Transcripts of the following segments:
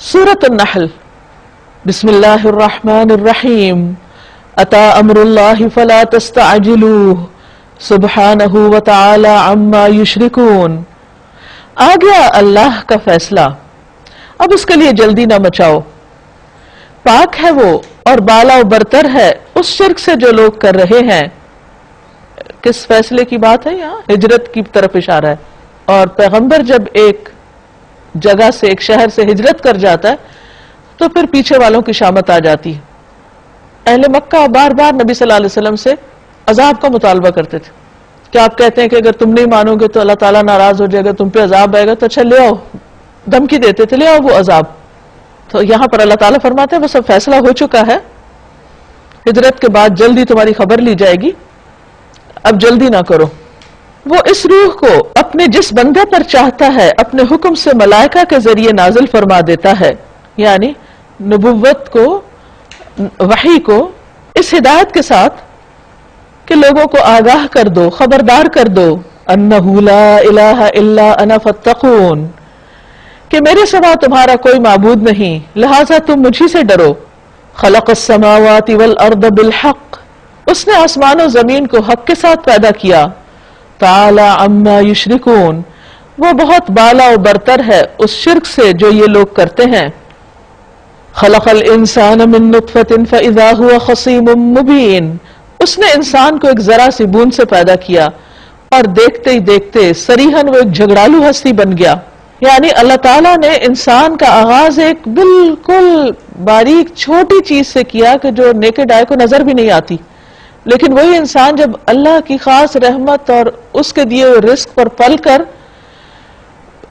سورۃ النحل بسم اللہ الرحمن الرحیم اتا امر اللہ فلا تستعجلوہ سبحانہ وتعالی عما یشرکون. آ گیا اللہ کا فیصلہ، اب اس کے لیے جلدی نہ مچاؤ. پاک ہے وہ اور بالا و برتر ہے اس شرک سے جو لوگ کر رہے ہیں. کس فیصلے کی بات ہے؟ یہاں ہجرت کی طرف اشارہ ہے. اور پیغمبر جب ایک جگہ سے ایک شہر سے ہجرت کر جاتا ہے تو پھر پیچھے والوں کی شامت آ جاتی ہے. اہل مکہ بار بار نبی صلی اللہ علیہ وسلم سے عذاب کا مطالبہ کرتے تھے کہ آپ کہتے ہیں کہ اگر تم نہیں مانو گے تو اللہ تعالیٰ ناراض ہو جائے گا، تم پہ عذاب آئے گا، تو اچھا لے آؤ. دھمکی دیتے تھے لے آؤ وہ عذاب. تو یہاں پر اللہ تعالیٰ فرماتے ہیں وہ سب فیصلہ ہو چکا ہے، ہجرت کے بعد جلدی تمہاری خبر لی جائے گی، اب جلدی نہ کرو. وہ اس روح کو اپنے جس بندے پر چاہتا ہے اپنے حکم سے ملائکہ کے ذریعے نازل فرما دیتا ہے، یعنی نبوت کو، وحی کو اس ہدایت کے ساتھ کہ لوگوں کو آگاہ کر دو، خبردار کر دو، انہ لا الہ الا انا فاتقون، کہ میرے سوا تمہارا کوئی معبود نہیں لہٰذا تم مجھی سے ڈرو. خلق السماوات والارض بالحق، اس نے آسمان و زمین کو حق کے ساتھ پیدا کیا. تعالی عما یشرکون، وہ بہت بالا و برتر ہے اس شرک سے جو یہ لوگ کرتے ہیں. خلق الانسان من نطفۃ فاذا هو خصیم مبین، اس نے انسان کو ایک ذرا سی بوند سے پیدا کیا اور دیکھتے ہی دیکھتے صریحاً وہ ایک جھگڑالو ہستی بن گیا. یعنی اللہ تعالیٰ نے انسان کا آغاز ایک بالکل باریک چھوٹی چیز سے کیا کہ جو نیکڈ آئی کو نظر بھی نہیں آتی، لیکن وہی انسان جب اللہ کی خاص رحمت اور اس کے دیے ہوئے رزق پر پل کر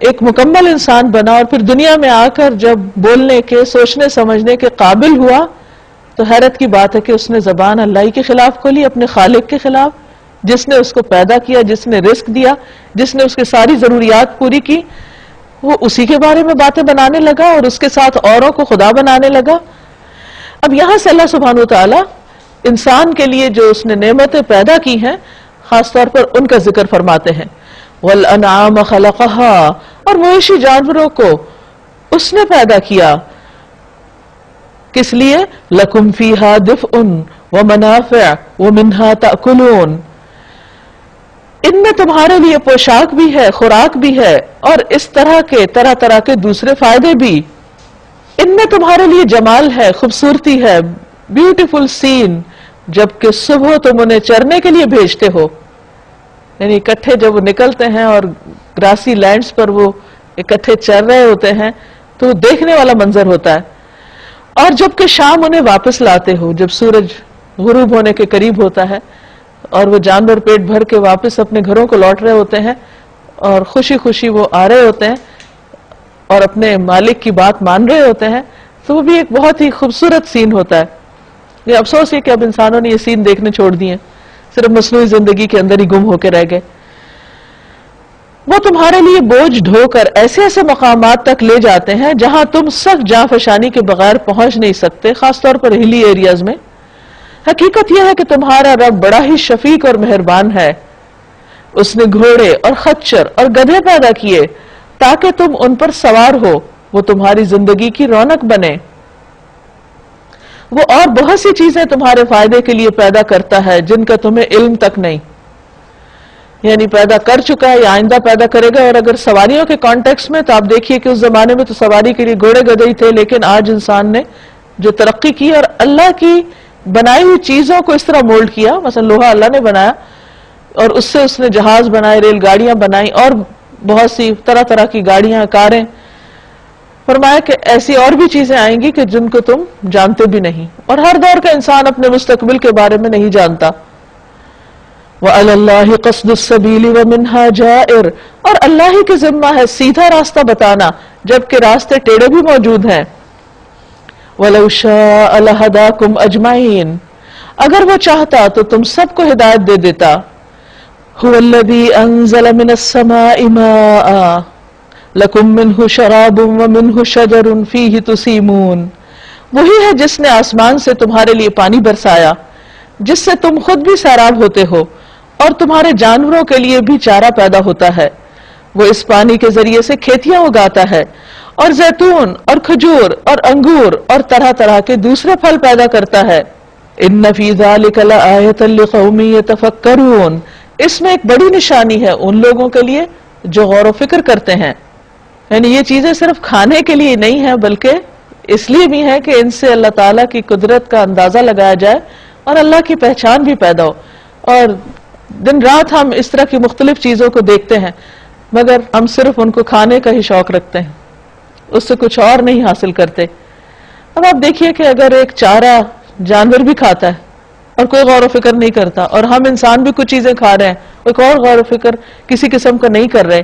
ایک مکمل انسان بنا اور پھر دنیا میں آ کر جب بولنے کے، سوچنے سمجھنے کے قابل ہوا، تو حیرت کی بات ہے کہ اس نے زبان اللہ کے خلاف کھولی، اپنے خالق کے خلاف، جس نے اس کو پیدا کیا، جس نے رزق دیا، جس نے اس کی ساری ضروریات پوری کی. وہ اسی کے بارے میں باتیں بنانے لگا اور اس کے ساتھ اوروں کو خدا بنانے لگا. اب یہاں سے اللہ سبحانہ وتعالی انسان کے لیے جو اس نے نعمتیں پیدا کی ہیں خاص طور پر ان کا ذکر فرماتے ہیں. وَالْأَنْعَامَ خَلَقَهَا، اور مویشی جانوروں کو اس نے پیدا کیا. کس لیے؟ لَكُمْ فِيهَا دِفْءٌ وَمَنَافِعُ وَمِنْهَا تَأْكُلُونَ، ان میں تمہارے لیے پوشاک بھی ہے، خوراک بھی ہے، اور اس طرح کے دوسرے فائدے بھی. ان میں تمہارے لیے جمال ہے، خوبصورتی ہے، بیوٹیفل سین، جبکہ صبح تم انہیں چرنے کے لیے بھیجتے ہو. یعنی اکٹھے جب وہ نکلتے ہیں اور گراسی لینڈز پر وہ اکٹھے چر رہے ہوتے ہیں تو دیکھنے والا منظر ہوتا ہے. اور جبکہ شام انہیں واپس لاتے ہو جب سورج غروب ہونے کے قریب ہوتا ہے اور وہ جانور پیٹ بھر کے واپس اپنے گھروں کو لوٹ رہے ہوتے ہیں اور خوشی خوشی وہ آ رہے ہوتے ہیں اور اپنے مالک کی بات مان رہے ہوتے ہیں، تو وہ بھی ایک بہت ہی خوبصورت سین ہوتا ہے. یہ افسوس ہے کہ اب انسانوں نے یہ سین دیکھنے چھوڑ دیے، صرف مصنوعی زندگی کے اندر ہی گم ہو کے رہ گئے. وہ تمہارے لیے بوجھ ڈھو کر ایسے ایسے مقامات تک لے جاتے ہیں جہاں تم سخت جاں فشانی کے بغیر پہنچ نہیں سکتے، خاص طور پر ہلی ایریاز میں. حقیقت یہ ہے کہ تمہارا رب بڑا ہی شفیق اور مہربان ہے. اس نے گھوڑے اور خچر اور گدھے پیدا کیے تاکہ تم ان پر سوار ہو، وہ تمہاری زندگی کی رونق بنے. وہ اور بہت سی چیزیں تمہارے فائدے کے لیے پیدا کرتا ہے جن کا تمہیں علم تک نہیں، یعنی پیدا کر چکا ہے یا آئندہ پیدا کرے گا. اور اگر سواریوں کے کانٹیکس میں تو آپ دیکھیے کہ اس زمانے میں تو سواری کے لیے گھوڑے گدھے ہی تھے، لیکن آج انسان نے جو ترقی کی اور اللہ کی بنائی ہوئی چیزوں کو اس طرح مولڈ کیا، مثلا لوہا اللہ نے بنایا اور اس سے اس نے جہاز بنائے، ریل گاڑیاں بنائی اور بہت سی طرح طرح کی گاڑیاں، کاریں. فرمایا کہ ایسی اور بھی چیزیں آئیں گی کہ جن کو تم جانتے بھی نہیں، اور ہر دور کا انسان اپنے مستقبل کے بارے میں نہیں جانتا. وَعَلَى اللَّهِ قَصْدُ السَّبِيلِ وَمِنْهَا جَائِرٌ، اور اللہ ہی کے ذمہ ہے سیدھا راستہ بتانا جبکہ راستے ٹیڑے بھی موجود ہیں. وَلَوْ شَاءَ لَهَدَاكُمْ أَجْمَعِينَ، اگر وہ چاہتا تو تم سب کو ہدایت دے دیتا. هُوَ الَّذِي أَنزَلَ مِنَ السَّمَاءِ مَاءً لَكُمْ مِنْهُ شَرَابٌ وَمِنْهُ شَجَرٌ فِيهِ تُسِيمُونَ، وہی ہے جس نے آسمان سے تمہارے لیے پانی برسایا جس سے تم خود بھی سیراب ہوتے ہو اور تمہارے جانوروں کے لیے بھی چارہ پیدا ہوتا ہے. وہ اس پانی کے ذریعے سے کھیتیاں اگاتا ہے اور زیتون اور کھجور اور انگور اور طرح طرح کے دوسرے پھل پیدا کرتا ہے. ان فی ذلک لآیۃ لقوم یتفکرون، اس میں ایک بڑی نشانی ہے ان لوگوں کے لیے جو غور و فکر کرتے ہیں. یعنی یہ چیزیں صرف کھانے کے لیے نہیں ہیں بلکہ اس لیے بھی ہے کہ ان سے اللہ تعالیٰ کی قدرت کا اندازہ لگایا جائے اور اللہ کی پہچان بھی پیدا ہو. اور دن رات ہم اس طرح کی مختلف چیزوں کو دیکھتے ہیں مگر ہم صرف ان کو کھانے کا ہی شوق رکھتے ہیں، اس سے کچھ اور نہیں حاصل کرتے. اب آپ دیکھیے کہ اگر ایک چارہ جانور بھی کھاتا ہے اور کوئی غور و فکر نہیں کرتا، اور ہم انسان بھی کچھ چیزیں کھا رہے ہیں کوئی اور غور و فکر کسی قسم کا نہیں کر رہے،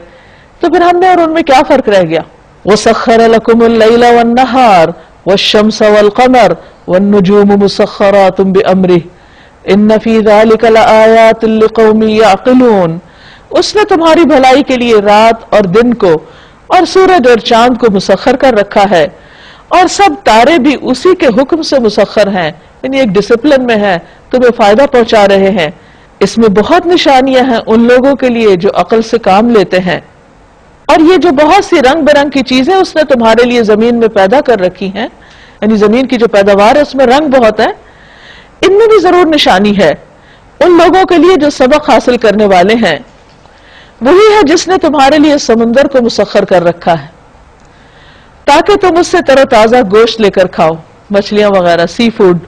تو پھر ہم نے اور ان میں کیا فرق رہ گیا؟ وَسَخَّرَ لَكُمُ اللَّيْلَ وَالنَّهَارَ وَالشَّمْسَ وَالْقَمَرَ وَالنُّجُومُ مُسَخَّرَاتٌ بِأَمْرِهِ إِنَّ فِي ذَلِكَ لَآيَاتٍ لِقَوْمٍ يَعْقِلُونَ. اس نے تمہاری بھلائی کے لیے رات اور دن کو اور سورج اور چاند کو مسخر کر رکھا ہے، اور سب تارے بھی اسی کے حکم سے مسخر ہیں، یعنی ایک ڈسپلن میں ہے، تمہیں فائدہ پہنچا رہے ہیں. اس میں بہت نشانیاں ہیں ان لوگوں کے لیے جو عقل سے کام لیتے ہیں. اور یہ جو بہت سی رنگ برنگ کی چیزیں اس نے تمہارے لیے زمین میں پیدا کر رکھی ہیں، یعنی زمین کی جو پیداوار ہے اس میں رنگ بہت ہے، ان میں بھی ضرور نشانی ہے ان لوگوں کے لیے جو سبق حاصل کرنے والے ہیں. وہی ہے جس نے تمہارے لیے سمندر کو مسخر کر رکھا ہے تاکہ تم اس سے تر و تازہ گوشت لے کر کھاؤ، مچھلیاں وغیرہ، سی فوڈ،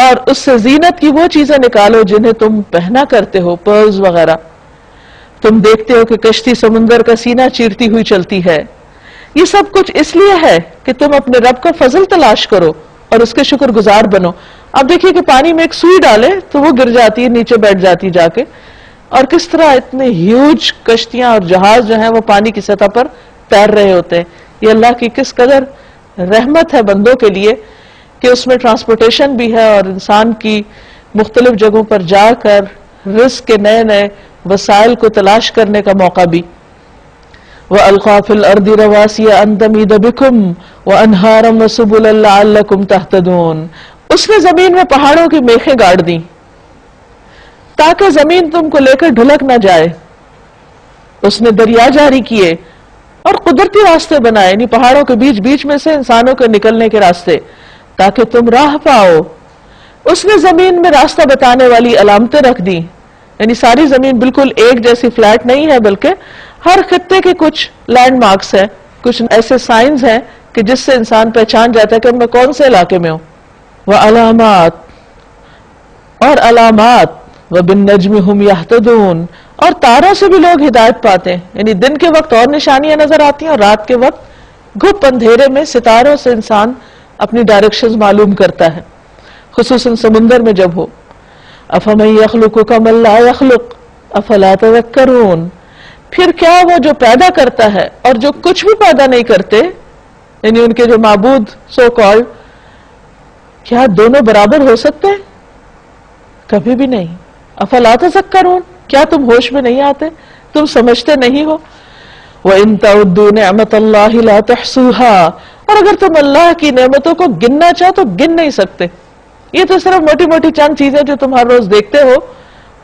اور اس سے زینت کی وہ چیزیں نکالو جنہیں تم پہنا کرتے ہو، پرلز وغیرہ. تم دیکھتے ہو کہ کشتی سمندر کا سینہ چیرتی ہوئی چلتی ہے. یہ سب کچھ اس لیے ہے کہ تم اپنے رب کا فضل تلاش کرو اور اس کے شکر گزار بنو. اب دیکھیے کہ پانی میں ایک سوئی ڈالے تو وہ گر جاتی ہے، نیچے بیٹھ جاتی جا کے، اور کس طرح اتنے ہیوج کشتیاں اور جہاز جو ہیں وہ پانی کی سطح پر تیر رہے ہوتے ہیں. یہ اللہ کی کس قدر رحمت ہے بندوں کے لیے کہ اس میں ٹرانسپورٹیشن بھی ہے اور انسان کی مختلف جگہوں پر جا کر رزق کے نئے نئے وسائل کو تلاش کرنے کا موقع بھی. وَأَلْقَى فِي الْأَرْضِ رَوَاسِيَ أَن تَمِيدَ بِكُمْ وَأَنْهَارًا وَسُبُلًا لَعَلَّكُمْ تَهْتَدُونَ. اس نے زمین میں پہاڑوں کی میخیں گاڑ دیں تاکہ زمین تم کو لے کر ڈھلک نہ جائے. اس نے دریا جاری کیے اور قدرتی راستے بنائے، یعنی پہاڑوں کے بیچ بیچ میں سے انسانوں کے نکلنے کے راستے تاکہ تم راہ پاؤ. اس نے زمین میں راستہ بتانے والی علامتیں رکھ دی، یعنی ساری زمین بالکل ایک جیسی فلیٹ نہیں ہے بلکہ ہر خطے کے کچھ لینڈ مارکس ہیں، کچھ ایسے سائنز ہیں کہ جس سے انسان پہچان جاتا ہے کہ میں کون سے علاقے میں ہوں. وَعَلَامَاتٍ، اور علامات، وَبِالنَّجْمِ هُمْ يَهْتَدُونَ، اور تاروں سے بھی لوگ ہدایت پاتے ہیں. یعنی دن کے وقت اور نشانیاں نظر آتی ہیں اور رات کے وقت گھپ اندھیرے میں ستاروں سے انسان اپنی ڈائریکشنز معلوم کرتا ہے، خصوصاً سمندر میں جب ہو. أَفَمَن يَخْلُقُ كَمَن لَّا يَخْلُقُ أَفَلَا تَذَكَّرُونَ. پھر کیا وہ جو پیدا کرتا ہے اور جو کچھ بھی پیدا نہیں کرتے، یعنی ان کے جو معبود سو کالڈ، کیا دونوں برابر ہو سکتے ہیں؟ کبھی بھی نہیں. افلا تذکرون، کیا تم ہوش میں نہیں آتے، تم سمجھتے نہیں ہو؟ وَإِن تَعُدُّوا نِعْمَةَ اللَّهِ لَا تُحْصُوهَا، اور اگر تم اللہ کی نعمتوں کو گننا چاہو تو گن نہیں سکتے. یہ تو صرف موٹی موٹی چند چیزیں جو تم ہر روز دیکھتے ہو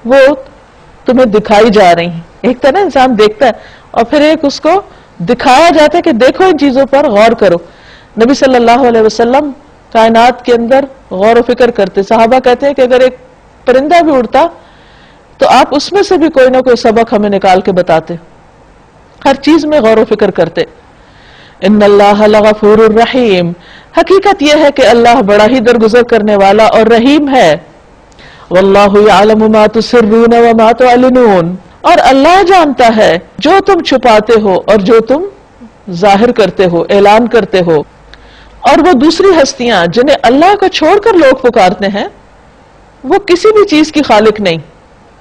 وہ تمہیں دکھائی جا رہی ہیں. ایک تو نا انسان دیکھتا ہے اور پھر ایک اس کو دکھایا جاتا ہے کہ دیکھو ان چیزوں پر غور کرو. نبی صلی اللہ علیہ وسلم کائنات کے اندر غور و فکر کرتے. صحابہ کہتے ہیں کہ اگر ایک پرندہ بھی اڑتا تو آپ اس میں سے بھی کوئی نہ کوئی سبق ہمیں نکال کے بتاتے. ہر چیز میں غور و فکر کرتے. ان اللہ لغفور الرحیم، حقیقت یہ ہے کہ اللہ بڑا ہی درگزر کرنے والا اور رحیم ہے. واللہ یعلم ما تسرون وما تعلنون، اور اللہ جانتا ہے جو تم چھپاتے ہو اور جو تم ظاہر کرتے ہو، اعلان کرتے ہو. اور وہ دوسری ہستیاں جنہیں اللہ کو چھوڑ کر لوگ پکارتے ہیں وہ کسی بھی چیز کی خالق نہیں،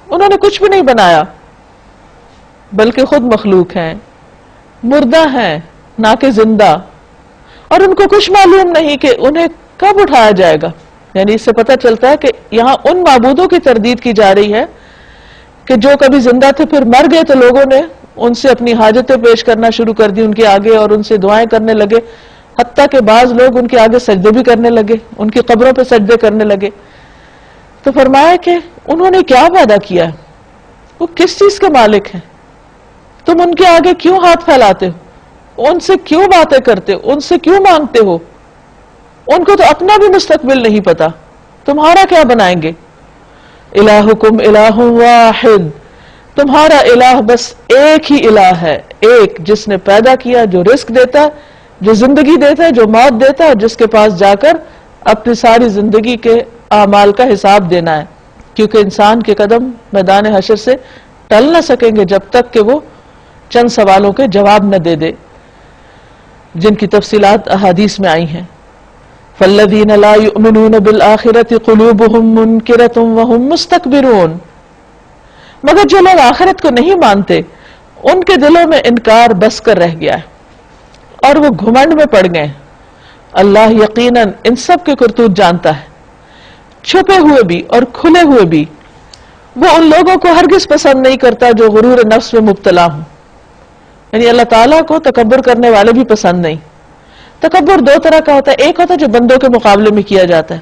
انہوں نے کچھ بھی نہیں بنایا بلکہ خود مخلوق ہیں، مردہ ہیں نہ کہ زندہ، اور ان کو کچھ معلوم نہیں کہ انہیں کب اٹھایا جائے گا. یعنی اس سے پتہ چلتا ہے کہ یہاں ان معبودوں کی تردید کی جا رہی ہے کہ جو کبھی زندہ تھے پھر مر گئے تو لوگوں نے ان سے اپنی حاجتیں پیش کرنا شروع کر دی ان کے آگے اور ان سے دعائیں کرنے لگے، حتیٰ کہ بعض لوگ ان کے آگے سجدے بھی کرنے لگے، ان کی قبروں پہ سجدے کرنے لگے. تو فرمایا کہ انہوں نے کیا پیدا کیا ہے، وہ کس چیز کے مالک ہیں، تم ان کے آگے کیوں ہاتھ پھیلاتے ہو؟ ان سے کیوں باتیں کرتے ہو؟ ان سے کیوں مانگتے ہو؟ ان کو تو اپنا بھی مستقبل نہیں پتا، تمہارا کیا بنائیں گے؟ الہکم الہ واحد، تمہارا الہ بس ایک ہی الہ ہے، ایک، جس نے پیدا کیا، جو رزق دیتا ہے، جو زندگی دیتا ہے، جو موت دیتا ہے، جس کے پاس جا کر اپنی ساری زندگی کے اعمال کا حساب دینا ہے، کیونکہ انسان کے قدم میدان حشر سے ٹل نہ سکیں گے جب تک کہ وہ چند سوالوں کے جواب نہ دے دے، جن کی تفصیلات احادیث میں آئی ہیں۔ فالذین لا یؤمنون بالآخرۃ قلوبہم منکرۃ وہم مستکبرون، مگر جو لوگ آخرت کو نہیں مانتے ان کے دلوں میں انکار بس کر رہ گیا ہے اور وہ گھمنڈ میں پڑ گئے۔ اللہ یقیناً ان سب کے کرتوت جانتا ہے، چھپے ہوئے بھی اور کھلے ہوئے بھی۔ وہ ان لوگوں کو ہرگز پسند نہیں کرتا جو غرور نفس میں مبتلا ہوں، یعنی اللہ تعالیٰ کو تکبر کرنے والے بھی پسند نہیں۔ تکبر دو طرح کا ہوتا ہے، ایک ہوتا ہے جو بندوں کے مقابلے میں کیا جاتا ہے،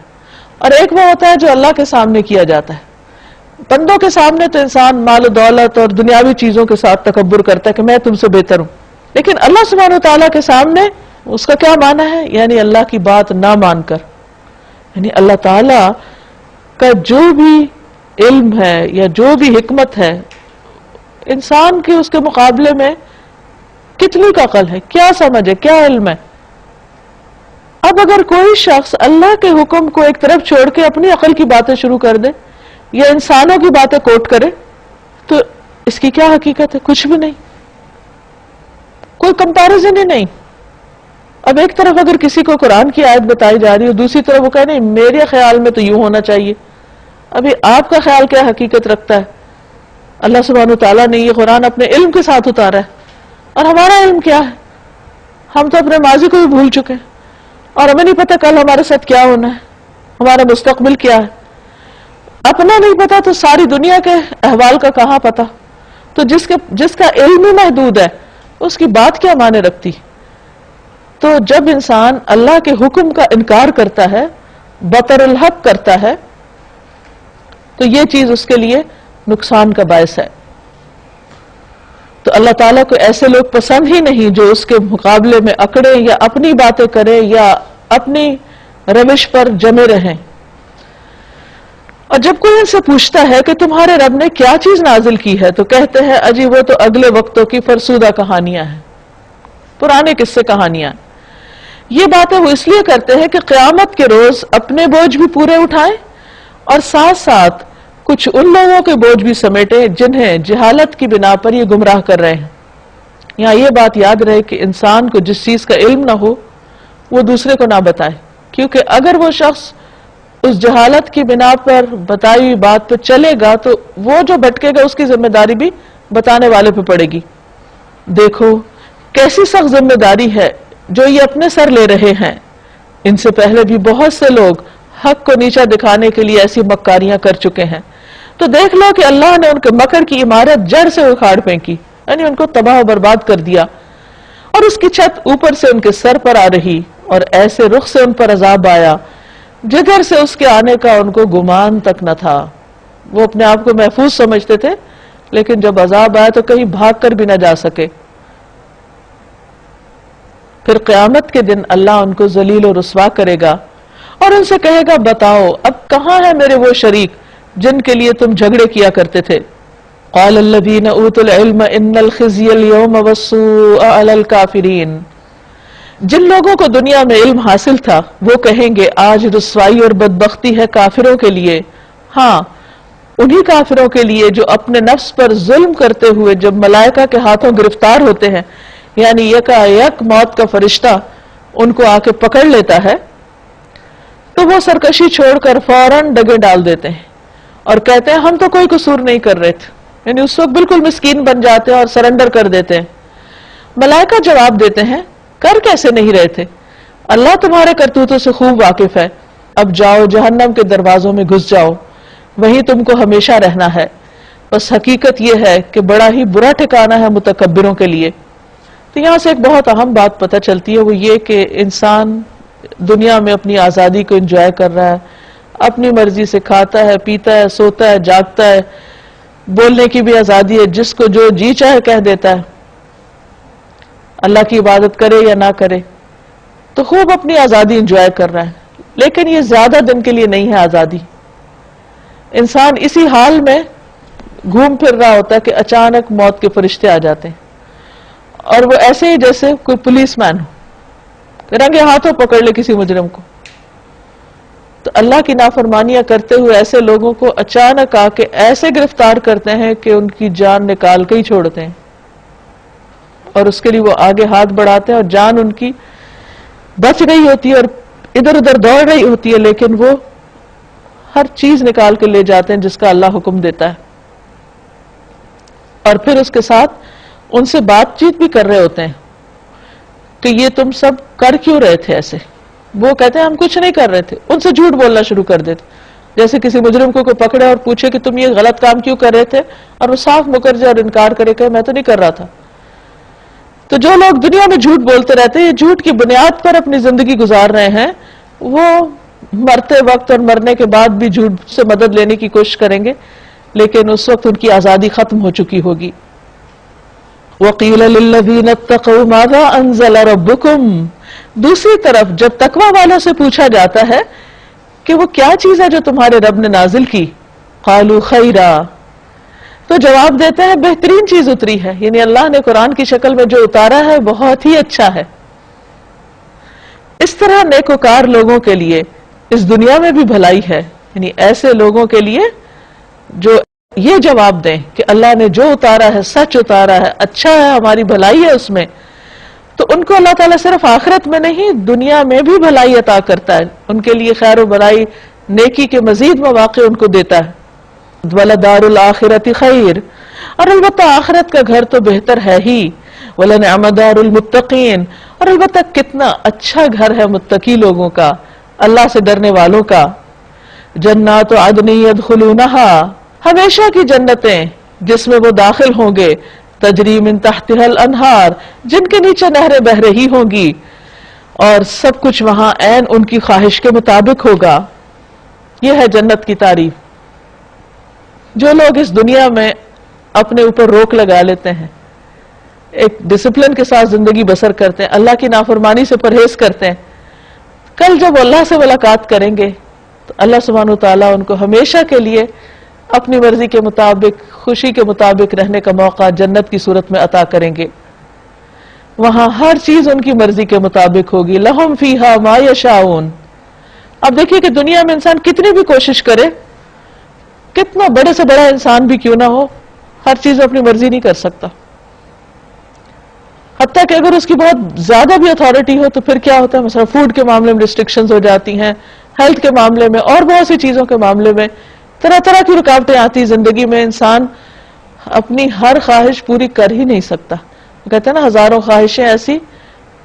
اور ایک وہ ہوتا ہے جو اللہ کے سامنے کیا جاتا ہے۔ بندوں کے سامنے تو انسان مال و دولت اور دنیاوی چیزوں کے ساتھ تکبر کرتا ہے کہ میں تم سے بہتر ہوں، لیکن اللہ سبحانہ و تعالیٰ کے سامنے اس کا کیا معنی ہے؟ یعنی اللہ کی بات نہ مان کر، یعنی اللہ تعالیٰ کا جو بھی علم ہے یا جو بھی حکمت ہے انسان کی اس کے مقابلے میں کتنی کا عقل ہے، کیا سمجھ ہے، کیا علم ہے۔ اب اگر کوئی شخص اللہ کے حکم کو ایک طرف چھوڑ کے اپنی عقل کی باتیں شروع کر دے یا انسانوں کی باتیں کوٹ کرے تو اس کی کیا حقیقت ہے؟ کچھ بھی نہیں، کوئی کمپیریزن ہی نہیں۔ اب ایک طرف اگر کسی کو قرآن کی آیت بتائی جا رہی ہے، دوسری طرف وہ کہے نہیں میرے خیال میں تو یوں ہونا چاہیے۔ ابھی آپ کا خیال کیا حقیقت رکھتا ہے؟ اللہ سبحانہ تعالیٰ نے یہ قرآن اپنے علم کے ساتھ اتارا ہے، اور ہمارا علم کیا ہے؟ ہم تو اپنے ماضی کو بھی بھول چکے ہیں، اور ہمیں نہیں پتا کل ہمارے ساتھ کیا ہونا ہے، ہمارا مستقبل کیا ہے۔ اپنا نہیں پتا تو ساری دنیا کے احوال کا کہاں پتا؟ تو جس کا علم ہی محدود ہے اس کی بات کیا معنی رکھتی؟ تو جب انسان اللہ کے حکم کا انکار کرتا ہے، بطر الحق کرتا ہے، تو یہ چیز اس کے لیے نقصان کا باعث ہے۔ تو اللہ تعالیٰ کو ایسے لوگ پسند ہی نہیں جو اس کے مقابلے میں اکڑے یا اپنی باتیں کرے یا اپنی روش پر جمے رہیں۔ اور جب کوئی ان سے پوچھتا ہے کہ تمہارے رب نے کیا چیز نازل کی ہے تو کہتے ہیں اجی وہ تو اگلے وقتوں کی فرسودہ کہانیاں ہیں، پرانے قصے کہانیاں۔ یہ باتیں وہ اس لیے کرتے ہیں کہ قیامت کے روز اپنے بوجھ بھی پورے اٹھائیں اور ساتھ ساتھ کچھ ان لوگوں کے بوجھ بھی سمیٹیں جنہیں جہالت کی بنا پر یہ گمراہ کر رہے ہیں۔ یہاں یہ بات یاد رہے کہ انسان کو جس چیز کا علم نہ ہو وہ دوسرے کو نہ بتائے، کیونکہ اگر وہ شخص اس جہالت کی بنا پر بتائی ہوئی بات پہ چلے گا تو وہ جو بھٹکے گا اس کی ذمہ داری بھی بتانے والے پہ پڑے گی۔ دیکھو کیسی سخت ذمہ داری ہے جو یہ اپنے سر لے رہے ہیں، ان سے پہلے بھی بہت سے لوگ حق کو نیچا دکھانے کے لیے ایسی مکاریاں کر چکے ہیں، تو دیکھ لو کہ اللہ نے ان کے مکر کی عمارت جڑ سے اکھاڑ پھینکی، یعنی ان کو تباہ و برباد کر دیا، اور اس کی چھت اوپر سے ان کے سر پر آ رہی اور ایسے رخ سے ان پر عذاب آیا جدھر سے اس کے آنے کا ان کو گمان تک نہ تھا۔ وہ اپنے آپ کو محفوظ سمجھتے تھے لیکن جب عذاب آیا تو کہیں بھاگ کر بھی نہ جا سکے۔ پھر قیامت کے دن اللہ ان کو ذلیل و رسوا کرے گا اور ان سے کہے گا بتاؤ اب کہاں ہے میرے وہ شریک جن کے لیے تم جھگڑے کیا کرتے تھے؟ قال الذین اوتوا العلم ان الخزي اليوم والسوء علی الکافرین، جن لوگوں کو دنیا میں علم حاصل تھا وہ کہیں گے آج رسوائی اور بدبختی ہے کافروں کے لیے، ہاں انہی کافروں کے لیے جو اپنے نفس پر ظلم کرتے ہوئے جب ملائکہ کے ہاتھوں گرفتار ہوتے ہیں، یعنی یکا یک موت کا فرشتہ ان کو آ کے پکڑ لیتا ہے تو وہ سرکشی چھوڑ کر فوراً ڈگے ڈال دیتے ہیں اور کہتے ہیں ہم تو کوئی قصور نہیں کر رہے تھے، یعنی اس وقت بالکل مسکین بن جاتے ہیں اور سرنڈر کر دیتے ہیں۔ ملائکہ جواب دیتے ہیں کر کیسے نہیں رہے تھے، اللہ تمہارے کرتوتوں سے خوب واقف ہے، اب جاؤ جہنم کے دروازوں میں گھس جاؤ، وہیں تم کو ہمیشہ رہنا ہے، بس حقیقت یہ ہے کہ بڑا ہی برا ٹھکانہ ہے متکبروں کے لیے۔ تو یہاں سے ایک بہت اہم بات پتہ چلتی ہے، وہ یہ کہ انسان دنیا میں اپنی آزادی کو انجوائے کر رہا ہے، اپنی مرضی سے کھاتا ہے، پیتا ہے، سوتا ہے، جاگتا ہے، بولنے کی بھی آزادی ہے، جس کو جو جی چاہے کہہ دیتا ہے، اللہ کی عبادت کرے یا نہ کرے، تو خوب اپنی آزادی انجوائے کر رہا ہے، لیکن یہ زیادہ دن کے لیے نہیں ہے آزادی. انسان اسی حال میں گھوم پھر رہا ہوتا ہے کہ اچانک موت کے فرشتے آ جاتے ہیں، اور وہ ایسے ہی جیسے کوئی پولیس مین ہو، رنگے ہاتھوں پکڑ لے کسی مجرم کو. تو اللہ کی نافرمانیاں کرتے ہوئے ایسے لوگوں کو اچانک آ کے ایسے گرفتار کرتے ہیں کہ ان کی جان نکال کے ہی چھوڑتے ہیں، اور اس کے لیے وہ آگے ہاتھ بڑھاتے ہیں اور جان ان کی بچ رہی ہوتی ہے اور ادھر ادھر دوڑ رہی ہوتی ہے، لیکن وہ ہر چیز نکال کے لے جاتے ہیں جس کا اللہ حکم دیتا ہے، اور پھر اس کے ساتھ ان سے بات چیت بھی کر رہے ہوتے ہیں کہ یہ تم سب کر کیوں رہے تھے ایسے. وہ کہتے ہیں ہم کچھ نہیں کر رہے تھے، ان سے جھوٹ بولنا شروع کر دیتے، جیسے کسی مجرم کو کوئی پکڑے اور پوچھے کہ تم یہ غلط کام کیوں کر رہے تھے، اور وہ صاف مکر جائے اور انکار کرے کہ میں تو نہیں کر رہا تھا. تو جو لوگ دنیا میں جھوٹ بولتے رہتے ہیں، یہ جھوٹ کی بنیاد پر اپنی زندگی گزار رہے ہیں، وہ مرتے وقت اور مرنے کے بعد بھی جھوٹ سے مدد لینے کی کوشش کریں گے، لیکن اس وقت ان کی آزادی ختم ہو چکی ہوگی. وَقِيلَ لِلَّذِينَ اتَّقَوْا مَاذَا أَنزَلَ رَبُّكُمْ. دوسری طرف جب تقوی والوں سے پوچھا جاتا ہے کہ وہ کیا چیز ہے جو تمہارے رب نے نازل کی، قَالُوا خَيْرًا، تو جواب دیتے ہیں بہترین چیز اتری ہے، یعنی اللہ نے قرآن کی شکل میں جو اتارا ہے بہت ہی اچھا ہے. اس طرح نیکوکار لوگوں کے لیے اس دنیا میں بھی بھلائی ہے، یعنی ایسے لوگوں کے لیے جو یہ جواب دیں کہ اللہ نے جو اتارا ہے سچ اتارا ہے، اچھا ہے، ہماری بھلائی ہے اس میں، تو ان کو اللہ تعالیٰ صرف آخرت میں نہیں دنیا میں بھی بھلائی عطا کرتا ہے، ان کے لیے خیر و بھلائی نیکی کے مزید مواقع ان کو دیتا ہے. وَلَدَارُ الْآخِرَةِ خَيْرٌ، اور البتہ آخرت کا گھر تو بہتر ہے ہی. وَلَنِعْمَ دَارُ الْمُتَّقِينَ، اور البتہ کتنا اچھا گھر ہے متقی لوگوں کا، اللہ سے ڈرنے والوں کا. جنات عدن يدخلونها، ہمیشہ کی جنتیں جس میں وہ داخل ہوں گے، تجری من تحتها الانہار، جن کے نیچے نہریں بہہ رہی ہوں گی، اور سب کچھ وہاں عین ان کی خواہش کے مطابق ہوگا. یہ ہے جنت کی تعریف. جو لوگ اس دنیا میں اپنے اوپر روک لگا لیتے ہیں، ایک ڈسپلن کے ساتھ زندگی بسر کرتے ہیں، اللہ کی نافرمانی سے پرہیز کرتے ہیں، کل جب اللہ سے ملاقات کریں گے تو اللہ سبحانہ وتعالیٰ ان کو ہمیشہ کے لیے اپنی مرضی کے مطابق، خوشی کے مطابق رہنے کا موقع جنت کی صورت میں عطا کریں گے. وہاں ہر چیز ان کی مرضی کے مطابق ہوگی. لہم فیہا ما یشاؤون. اب دیکھیے کہ دنیا میں انسان کتنی بھی کوشش کرے، کتنا بڑے سے بڑا انسان بھی کیوں نہ ہو، ہر چیز اپنی مرضی نہیں کر سکتا. حتیٰ کہ اگر اس کی بہت زیادہ بھی اتھارٹی ہو تو پھر کیا ہوتا ہے، مثلا فوڈ کے معاملے میں ریسٹرکشنز ہو جاتی ہیں، ہیلتھ کے معاملے میں اور بہت سی چیزوں کے معاملے میں طرح طرح کی رکاوٹیں آتی. زندگی میں انسان اپنی ہر خواہش پوری کر ہی نہیں سکتا. کہتے ہیں نا ہزاروں خواہشیں ایسی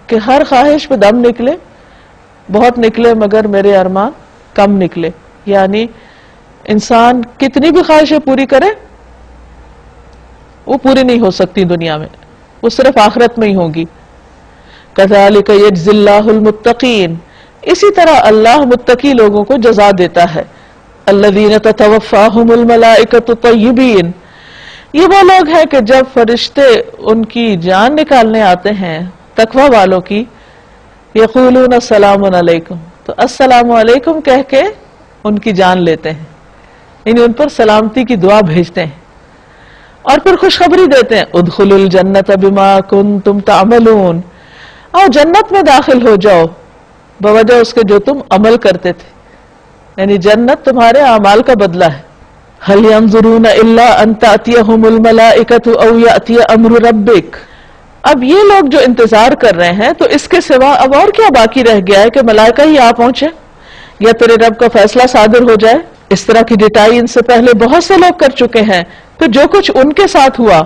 کہ ہر خواہش پہ دم نکلے، بہت نکلے مگر میرے ارمان کم نکلے. یعنی انسان کتنی بھی خواہشیں پوری کرے وہ پوری نہیں ہو سکتی دنیا میں، وہ صرف آخرت میں ہی ہوں گی. کذالک یجزی اللہ المتقین، اسی طرح اللہ متقی لوگوں کو جزا دیتا ہے. الذین تتوفاہم الملائکۃ طیبین، یہ وہ لوگ ہیں کہ جب فرشتے ان کی جان نکالنے آتے ہیں تقوی والوں کی، یقولون السلام علیکم، تو السلام علیکم کہہ کے ان کی جان لیتے ہیں، یعنی ان پر سلامتی کی دعا بھیجتے ہیں، اور پھر خوشخبری دیتے ہیں ادخلوا الجنۃ بما کنتم تعملون، اور جنت میں داخل ہو جاؤ بوجہ اس کے جو تم عمل کرتے تھے، یعنی جنت تمہارے اعمال کا بدلہ ہے. هل ينظرون الا ان تأتيهم الملائکۃ او یأتی امر ربک. اب یہ لوگ جو انتظار کر رہے ہیں تو اس کے سوا اب اور کیا باقی رہ گیا ہے کہ ملائکہ ہی آ پہنچے یا تیرے رب کا فیصلہ صادر ہو جائے. اس طرح کی ڈٹائی ان سے پہلے بہت سے لوگ کر چکے ہیں، پھر جو کچھ ان کے ساتھ ہوا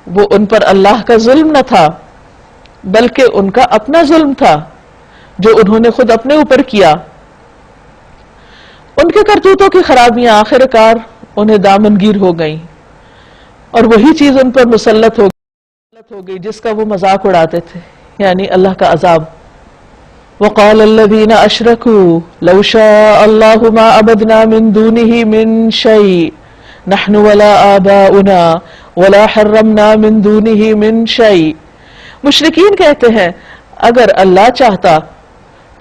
وہ ان پر اللہ کا ظلم نہ تھا بلکہ ان کا اپنا ظلم تھا جو انہوں نے خود اپنے اوپر کیا. ان کے کرتوتوں کی خرابیاں آخر کار انہیں دامنگیر ہو گئیں، اور وہی چیز ان پر مسلط ہو گئی جس کا وہ مذاق اڑاتے تھے، یعنی اللہ کا عذاب. وقال الذين اشركوا لو شاء الله ما عبدنا من دونه من شيء نحن ولا آباؤنا ولا حرمنا من دونه من شيء. مشرکین کہتے ہیں اگر اللہ چاہتا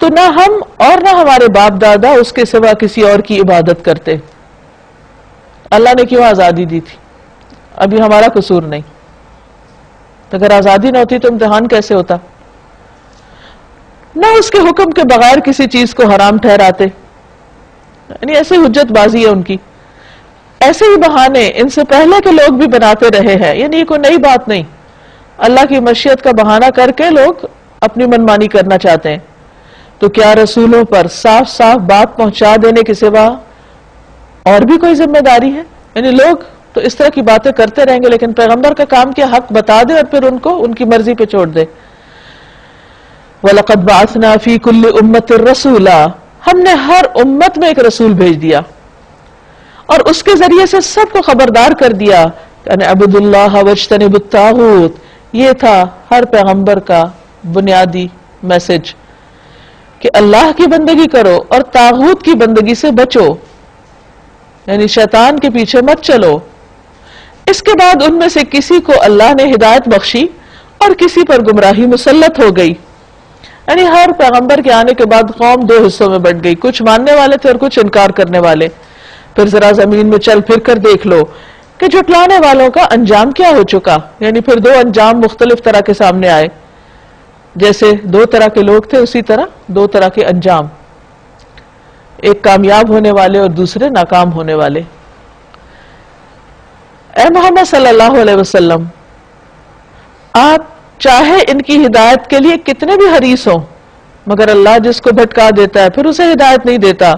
تو نہ ہم اور نہ ہمارے باپ دادا اس کے سوا کسی اور کی عبادت کرتے. اللہ نے کیوں آزادی دی تھی؟ ابھی ہمارا قصور نہیں. اگر آزادی نہ ہوتی تو امتحان کیسے ہوتا؟ نہ اس کے حکم کے بغیر کسی چیز کو حرام ٹھہراتے. یعنی ایسے حجت بازی ہے ان کی. ایسے ہی بہانے ان سے پہلے کے لوگ بھی بناتے رہے ہیں. یعنی یہ کوئی نئی بات نہیں. اللہ کی مشیت کا بہانہ کر کے لوگ اپنی منمانی کرنا چاہتے ہیں. تو کیا رسولوں پر صاف صاف بات پہنچا دینے کے سوا اور بھی کوئی ذمہ داری ہے؟ یعنی لوگ تو اس طرح کی باتیں کرتے رہیں گے لیکن پیغمبر کا کام کیا حق بتا دے اور پھر ان کو ان کی مرضی پہ چھوڑ دے. وَلَقَدْ بَعَثْنَا فِي كُلِّ أُمَّةٍ رَسُولًا ہم نے ہر امت میں ایک رسول بھیج دیا اور اس کے ذریعے سے سب کو خبردار کر دیا کہ اعبدوا اللہ واجتنبوا الطاغوت. یہ تھا ہر پیغمبر کا بنیادی میسج کہ اللہ کی بندگی کرو اور طاغوت کی بندگی سے بچو. یعنی شیطان کے پیچھے مت چلو. اس کے بعد ان میں سے کسی کو اللہ نے ہدایت بخشی اور کسی پر گمراہی مسلط ہو گئی. یعنی ہر پیغمبر کے آنے کے بعد قوم دو حصوں میں بٹ گئی. کچھ ماننے والے تھے اور کچھ انکار کرنے والے. پھر ذرا زمین میں چل پھر کر دیکھ لو کہ جھٹلانے والوں کا انجام کیا ہو چکا. یعنی پھر دو انجام مختلف طرح کے سامنے آئے. جیسے دو طرح کے لوگ تھے اسی طرح دو طرح کے انجام. ایک کامیاب ہونے والے اور دوسرے ناکام ہونے والے. اے محمد صلی اللہ علیہ وسلم آپ چاہے ان کی ہدایت کے لیے کتنے بھی حریص ہوں مگر اللہ جس کو بھٹکا دیتا ہے پھر اسے ہدایت نہیں دیتا.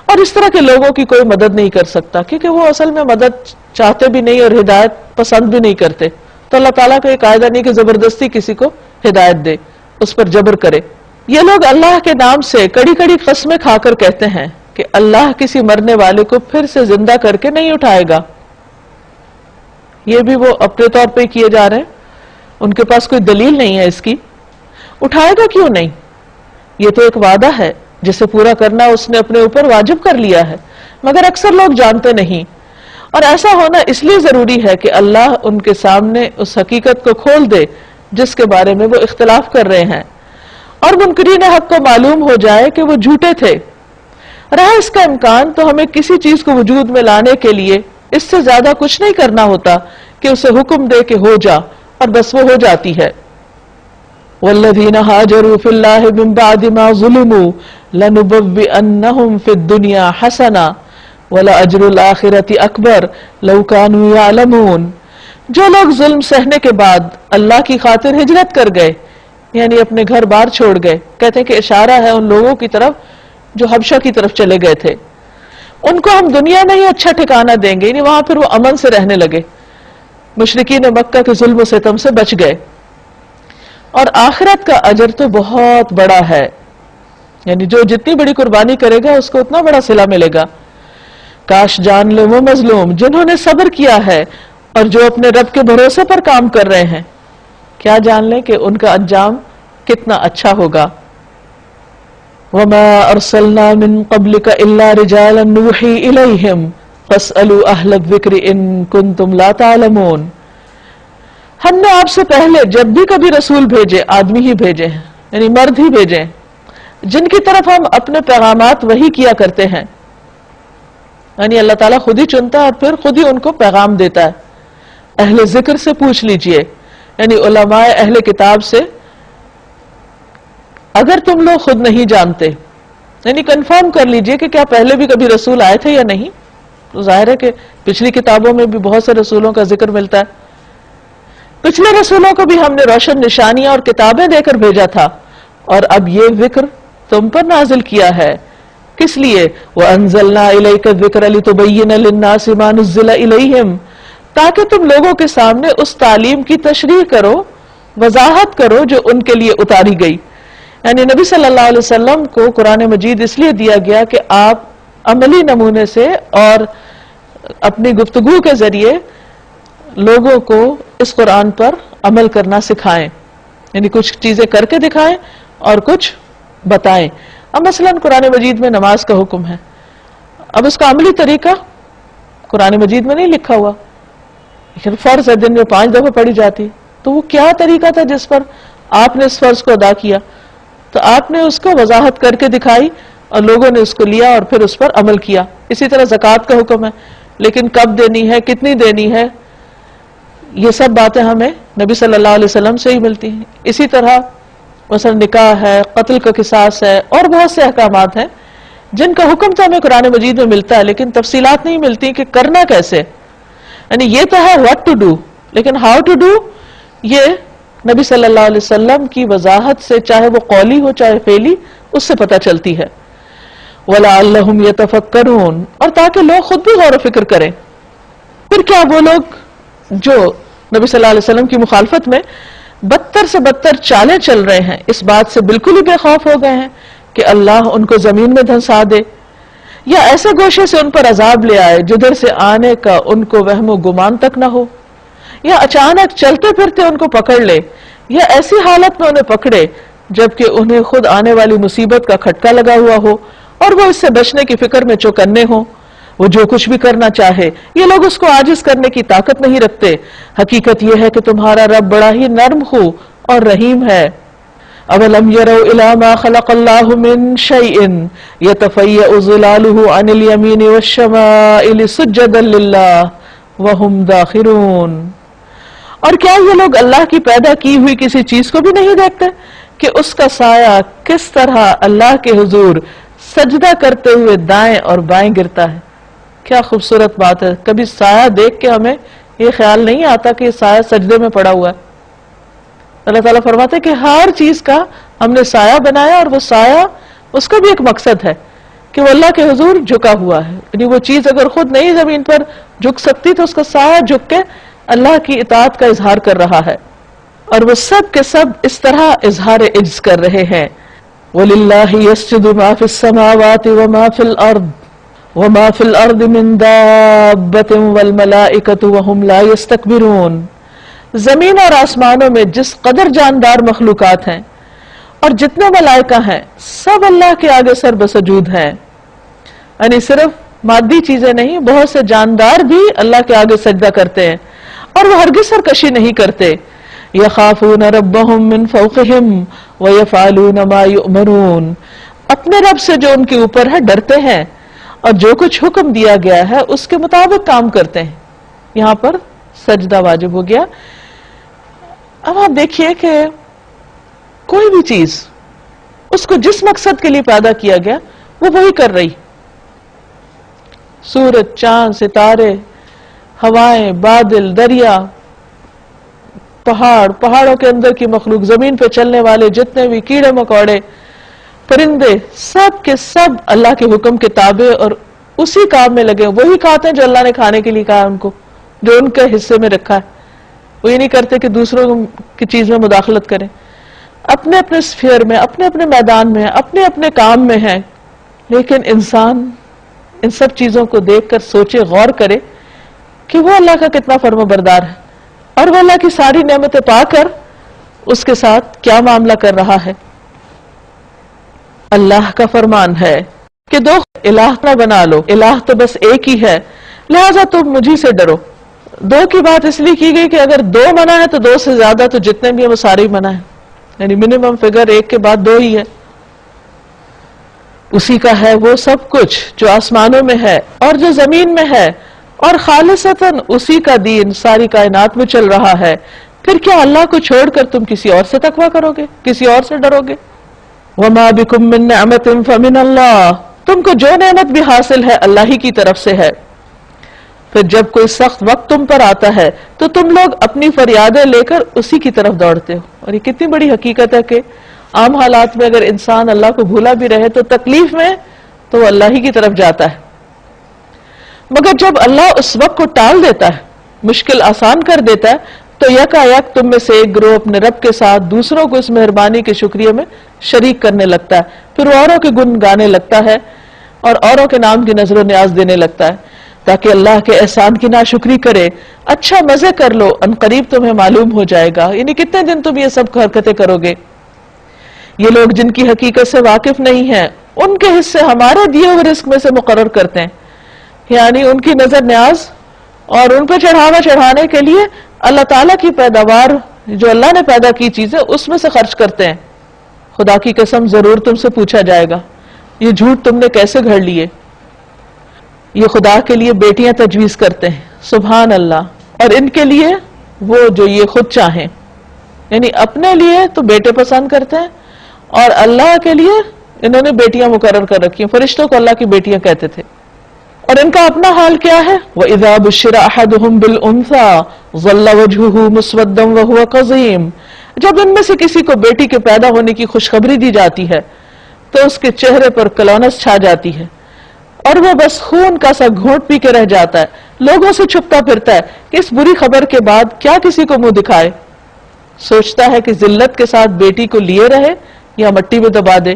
اور اس طرح کے لوگوں کی کوئی مدد نہیں کر سکتا کیونکہ وہ اصل میں مدد چاہتے بھی نہیں اور ہدایت پسند بھی نہیں کرتے. تو اللہ تعالیٰ کا یہ قاعدہ نہیں کہ زبردستی کسی کو ہدایت دے، اس پر جبر کرے. یہ لوگ اللہ کے نام سے کڑی کڑی قسمیں کھا کر کہتے ہیں کہ اللہ کسی مرنے والے کو پھر سے زندہ کر کے نہیں اٹھائے گا. یہ بھی وہ اپنے طور پہ کیے جا رہے ہیں. ان کے پاس کوئی دلیل نہیں ہے اس کی. اٹھائے گا کیوں نہیں؟ یہ تو ایک وعدہ ہے جسے پورا کرنا اس نے اپنے اوپر واجب کر لیا ہے مگر اکثر لوگ جانتے نہیں. اور ایسا ہونا اس لیے ضروری ہے کہ اللہ ان کے سامنے اس حقیقت کو کھول دے جس کے بارے میں وہ اختلاف کر رہے ہیں اور منکرین حق کو معلوم ہو جائے کہ وہ جھوٹے تھے. رہا اس کا امکان تو ہمیں کسی چیز کو وجود میں لانے کے لیے اس سے زیادہ کچھ نہیں کرنا ہوتا کہ اسے حکم دے کہ ہو جا اور بس وہ ہو جاتی ہے. والذین ہاجروا فی اللہ من بعد ما ظلموا لنبوئنہم فی الدنیا حسنا ولأجر الآخرۃ اکبر لو کانوا یعلمون. جو لوگ ظلم سہنے کے بعد اللہ کی خاطر ہجرت کر گئے یعنی اپنے گھر بار چھوڑ گئے. کہتے ہیں کہ اشارہ ہے ان لوگوں کی طرف جو حبشہ کی طرف چلے گئے تھے. ان کو ہم دنیا میں ہی اچھا ٹھکانہ دیں گے. یعنی وہاں پھر وہ امن سے رہنے لگے. مشرکین مکہ کے ظلم و ستم سے بچ گئے. اور آخرت کا اجر تو بہت بڑا ہے. یعنی جو جتنی بڑی قربانی کرے گا اس کو اتنا بڑا صلہ ملے گا. کاش جان لے وہ مظلوم جنہوں نے صبر کیا ہے اور جو اپنے رب کے بھروسے پر کام کر رہے ہیں. کیا جان لیں کہ ان کا انجام کتنا اچھا ہوگا. وَمَا أَرْسَلْنَا مِن قَبْلِكَ إِلَّا رِجَالًا نُوحِي إِلَيْهِمْ فَاسْأَلُوا أَهْلَ الذِّكْرِ إِن كُنتُمْ لَا تَعْلَمُونَ. ہم نے آپ سے پہلے جب بھی کبھی رسول بھیجے آدمی ہی بھیجے ہیں یعنی مرد ہی بھیجے ہیں جن کی طرف ہم اپنے پیغامات وحی کیا کرتے ہیں. یعنی اللہ تعالیٰ خود ہی چنتا ہے اور پھر خود ہی ان کو پیغام دیتا ہے. اہل ذکر سے پوچھ لیجئے یعنی علماء اہل کتاب سے اگر تم لوگ خود نہیں جانتے. یعنی کنفرم کر لیجئے کہ کیا پہلے بھی کبھی رسول آئے تھے یا نہیں. تو ظاہر ہے کہ پچھلی کتابوں میں بھی بہت سے رسولوں کا ذکر ملتا ہے. پچھلے رسولوں کو بھی ہم نے روشن نشانیاں اور کتابیں دے کر بھیجا تھا اور اب یہ ذکر تم پر نازل کیا ہے. کس لیے؟ وَأَنزَلْنَا إِلَيْكَ الذِّكْرَ لِتُبَيِّنَ لِلنَّاسِ مَا نُزِّلَ إِلَيْهِمْ تاکہ تم لوگوں کے سامنے اس تعلیم کی تشریح کرو وضاحت کرو جو ان کے لیے اتاری گئی. یعنی نبی صلی اللہ علیہ وسلم کو قرآن مجید اس لیے دیا گیا کہ آپ عملی نمونے سے اور اپنی گفتگو کے ذریعے لوگوں کو اس قرآن پر عمل کرنا سکھائیں. یعنی کچھ چیزیں کر کے دکھائیں اور کچھ بتائیں. اب مثلا قرآن مجید میں نماز کا حکم ہے. اب اس کا عملی طریقہ قرآن مجید میں نہیں لکھا ہوا لیکن فرض ہے دن میں 5 دفعہ پڑھی جاتی. تو وہ کیا طریقہ تھا جس پر آپ نے اس فرض کو ادا کیا تو آپ نے اس کو وضاحت کر کے دکھائی اور لوگوں نے اس کو لیا اور پھر اس پر عمل کیا. اسی طرح زکوٰۃ کا حکم ہے، لیکن کب دینی ہے، کتنی دینی ہے، یہ سب باتیں ہمیں نبی صلی اللہ علیہ وسلم سے ہی ملتی ہیں. اسی طرح مثلا نکاح ہے، قتل کا قصاص ہے، اور بہت سے احکامات ہیں جن کا حکم تو ہمیں قرآن مجید میں ملتا ہے، لیکن تفصیلات نہیں ملتی کہ کرنا کیسے. یعنی یہ تو ہے what to do، لیکن how to do یہ نبی صلی اللہ علیہ وسلم کی وضاحت سے، چاہے وہ قولی ہو چاہے فعلی، اس سے پتہ چلتی ہے. وَلَعَلَّهُمْ يَتَفَكَّرُونَ، اور تاکہ لوگ خود بھی غور و فکر کریں. پھر کیا وہ لوگ جو نبی صلی اللہ علیہ وسلم کی مخالفت میں بدتر سے بدتر چالیں چل رہے ہیں، اس بات سے بالکل ہی بے خوف ہو گئے ہیں کہ اللہ ان کو زمین میں دھنسا دے، یا ایسے گوشے سے ان پر عذاب لے آئے جدھر سے آنے کا ان کو وہم و گمان تک نہ ہو، یا اچانک چلتے پھرتے ان کو پکڑ لے، یا ایسی حالت میں انہیں پکڑے جبکہ انہیں خود آنے والی مصیبت کا کھٹکا لگا ہوا ہو اور وہ اس سے بچنے کی فکر میں چوکنے ہوں. وہ جو کچھ بھی کرنا چاہے، یہ لوگ اس کو عاجز کرنے کی طاقت نہیں رکھتے. حقیقت یہ ہے کہ تمہارا رب بڑا ہی نرم خو اور رحیم ہے. اولم يروا الى ما خلق الله من شيء يتفيأ ظلاله عن اليمين والشمائل سجدا لله وهم داخرون، اور کیا یہ لوگ اللہ کی پیدا کی ہوئی کسی چیز کو بھی نہیں دیکھتے کہ اس کا سایہ کس طرح اللہ کے حضور سجدہ کرتے ہوئے دائیں اور بائیں گرتا ہے. کیا خوبصورت بات ہے. کبھی سایہ دیکھ کے ہمیں یہ خیال نہیں آتا کہ یہ سایہ سجدے میں پڑا ہوا ہے. اللہ تعالیٰ فرماتے ہیں کہ ہر چیز کا ہم نے سایہ بنایا، اور وہ سایہ اس کا بھی ایک مقصد ہے کہ وہ اللہ کے حضور جھکا ہوا ہے. یعنی وہ چیز اگر خود نہیں زمین پر جھک سکتی تو اس کا سایہ جھک کے اللہ کی اطاعت کا اظہار کر رہا ہے، اور وہ سب کے سب اس طرح اظہار عجز کر رہے ہیں. وَلِلَّهِ يَسْجُدُ مَا فِي السَّمَاوَاتِ وَمَا فِي الْأَرْضِ وَمَا فِي الْأَرْضِ مِن دَابَّةٍ وَالْمَلَائِكَةُ وَهُمْ لَا يَسْتَكْبِرُونَ. زمین اور آسمانوں میں جس قدر جاندار مخلوقات ہیں اور جتنے ملائکہ ہیں، سب اللہ کے آگے سر بسجود ہیں. یعنی صرف مادی چیزیں نہیں، بہت سے جاندار بھی اللہ کے آگے سجدہ کرتے ہیں اور وہ ہرگز سرکشی نہیں کرتے. یخافون ربهم من فوقهم ویفعلون ما یؤمرون، اپنے رب سے جو ان کے اوپر ہے ڈرتے ہیں اور جو کچھ حکم دیا گیا ہے اس کے مطابق کام کرتے ہیں. یہاں پر سجدہ واجب ہو گیا. اب آپ دیکھیے کہ کوئی بھی چیز اس کو جس مقصد کے لیے پیدا کیا گیا وہ وہی کر رہی. سورج، چاند، ستارے، ہوائیں، بادل، دریا، پہاڑوں کے اندر کی مخلوق، زمین پہ چلنے والے جتنے بھی کیڑے مکوڑے، پرندے، سب کے سب اللہ کے حکم کے تابع اور اسی کام میں لگے. وہی کھاتے ہیں جو اللہ نے کھانے کے لیے کہا ان کو، جو ان کے حصے میں رکھا ہے. وہ یہ نہیں کرتے کہ دوسروں کی چیز میں مداخلت کریں. اپنے اپنے سفیر میں، اپنے اپنے میدان میں، اپنے اپنے کام میں ہیں. لیکن انسان ان سب چیزوں کو دیکھ کر سوچے، غور کرے کہ وہ اللہ کا کتنا فرما بردار ہے اور وہ اللہ کی ساری نعمتیں پا کر اس کے ساتھ کیا معاملہ کر رہا ہے. اللہ کا فرمان ہے کہ دو الہ نہ بنا لو، الہ تو بس ایک ہی ہے، لہذا تم مجھی سے ڈرو. دو کی بات اس لیے کی گئی کہ اگر دو منع ہے تو دو سے زیادہ تو جتنے بھی ہیں وہ سارے ہی منع ہیں. یعنی منیمم فگر ایک کے بعد دو ہی ہے. اسی کا ہے وہ سب کچھ جو آسمانوں میں ہے اور جو زمین میں ہے، اور خالصتاً اسی کا دین ساری کائنات میں چل رہا ہے. پھر کیا اللہ کو چھوڑ کر تم کسی اور سے تقویٰ کرو گے، کسی اور سے ڈرو گے؟ وَمَا بِكُم مِّن نِّعْمَةٍ فَمِنَ اللَّهِ، تم کو جو نعمت بھی حاصل ہے اللہ ہی کی طرف سے ہے. پھر جب کوئی سخت وقت تم پر آتا ہے تو تم لوگ اپنی فریادیں لے کر اسی کی طرف دوڑتے ہو. اور یہ کتنی بڑی حقیقت ہے کہ عام حالات میں اگر انسان اللہ کو بھولا بھی رہے تو تکلیف میں تو وہ اللہ ہی کی طرف جاتا ہے. مگر جب اللہ اس وقت کو ٹال دیتا ہے، مشکل آسان کر دیتا ہے، تو یکا یک تم میں سے ایک گروہ اپنے رب کے ساتھ دوسروں کو اس مہربانی کے شکریہ میں شریک کرنے لگتا ہے. پھر وہ اوروں کے گن گانے لگتا ہے اور اوروں کے نام کی نظر و نیاز دینے لگتا ہے تاکہ اللہ کے احسان کی ناشکری کرے. اچھا مزے کر لو، ان قریب تمہیں معلوم ہو جائے گا. یعنی کتنے دن تم یہ سب حرکتیں کرو گے؟ یہ لوگ جن کی حقیقت سے واقف نہیں ہیں ان کے حصے ہمارے دیے ہوئے رزق میں سے مقرر کرتے ہیں. یعنی ان کی نظر نیاز اور ان پہ چڑھاوا چڑھانے کے لیے اللہ تعالیٰ کی پیداوار جو اللہ نے پیدا کی چیزیں اس میں سے خرچ کرتے ہیں. خدا کی قسم ضرور تم سے پوچھا جائے گا یہ جھوٹ تم نے کیسے گھڑ لیے. یہ خدا کے لیے بیٹیاں تجویز کرتے ہیں سبحان اللہ, اور ان کے لیے وہ جو یہ خود چاہیں, یعنی اپنے لیے تو بیٹے پسند کرتے ہیں اور اللہ کے لیے انہوں نے بیٹیاں مقرر کر رکھی ہیں. فرشتوں کو اللہ کی بیٹیاں کہتے تھے. اور ان کا اپنا حال کیا ہے؟ وَإِذَا بُشِّرَ أَحَدُهُمْ بِالْأُنْثَى ظَلَّ وَجْهُهُ مُسْوَدًّا وَهُوَ كَظِيمٌ, جب ان میں سے کسی کو بیٹی کے پیدا ہونے کی خوشخبری دی جاتی ہے تو اس کے چہرے پر کلونس چھا جاتی ہے اور وہ بس خون کا سا گھونٹ پی کے رہ جاتا ہے, لوگوں سے چھپتا پھرتا ہے کہ اس بری خبر کے بعد کیا کسی کو منہ دکھائے. سوچتا ہے کہ ذلت کے ساتھ بیٹی کو لیے رہے یا مٹی میں دبا دے.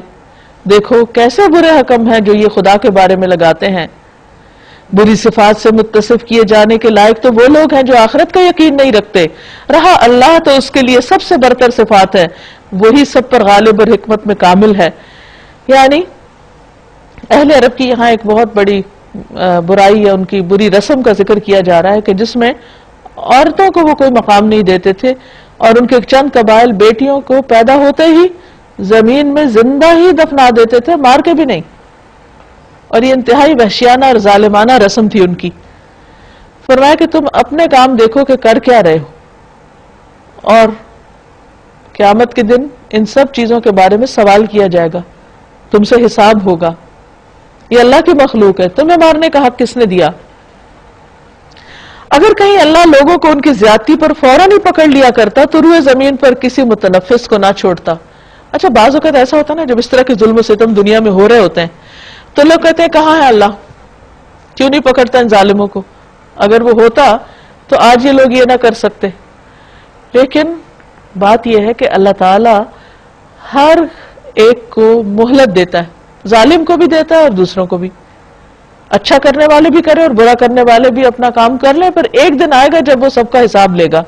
دیکھو کیسے برے حکم ہیں جو یہ خدا کے بارے میں لگاتے ہیں. بری صفات سے متصف کیے جانے کے لائق تو وہ لوگ ہیں جو آخرت کا یقین نہیں رکھتے. رہا اللہ تو اس کے لیے سب سے برتر صفات ہے, وہی سب پر غالب اور حکمت میں کامل ہے. یعنی اہل عرب کی یہاں ایک بہت بڑی برائی یا ان کی بری رسم کا ذکر کیا جا رہا ہے کہ جس میں عورتوں کو وہ کوئی مقام نہیں دیتے تھے اور ان کے چند قبائل بیٹیوں کو پیدا ہوتے ہی زمین میں زندہ ہی دفنا دیتے تھے, مار کے بھی نہیں. اور یہ انتہائی وحشیانہ اور ظالمانہ رسم تھی ان کی. فرمایا کہ تم اپنے کام دیکھو کہ کر کیا رہے ہو, اور قیامت کے دن ان سب چیزوں کے بارے میں سوال کیا جائے گا, تم سے حساب ہوگا. یہ اللہ کی مخلوق ہے, تمہیں مارنے کا حق کس نے دیا؟ اگر کہیں اللہ لوگوں کو ان کی زیادتی پر فوراً ہی پکڑ لیا کرتا تو روئے زمین پر کسی متنفس کو نہ چھوڑتا. اچھا بعض اوقات ایسا ہوتا نا جب اس طرح کے ظلم و ستم دنیا میں ہو رہے ہوتے ہیں تو لوگ کہتے ہیں کہاں ہے اللہ, کیوں نہیں پکڑتا ان ظالموں کو؟ اگر وہ ہوتا تو آج یہ لوگ یہ نہ کر سکتے. لیکن بات یہ ہے کہ اللہ تعالی ہر ایک کو مہلت دیتا ہے, ظالم کو بھی دیتا ہے اور دوسروں کو بھی. اچھا کرنے والے بھی کرے اور برا کرنے والے بھی اپنا کام کر لیں, پر ایک دن آئے گا جب وہ سب کا حساب لے گا.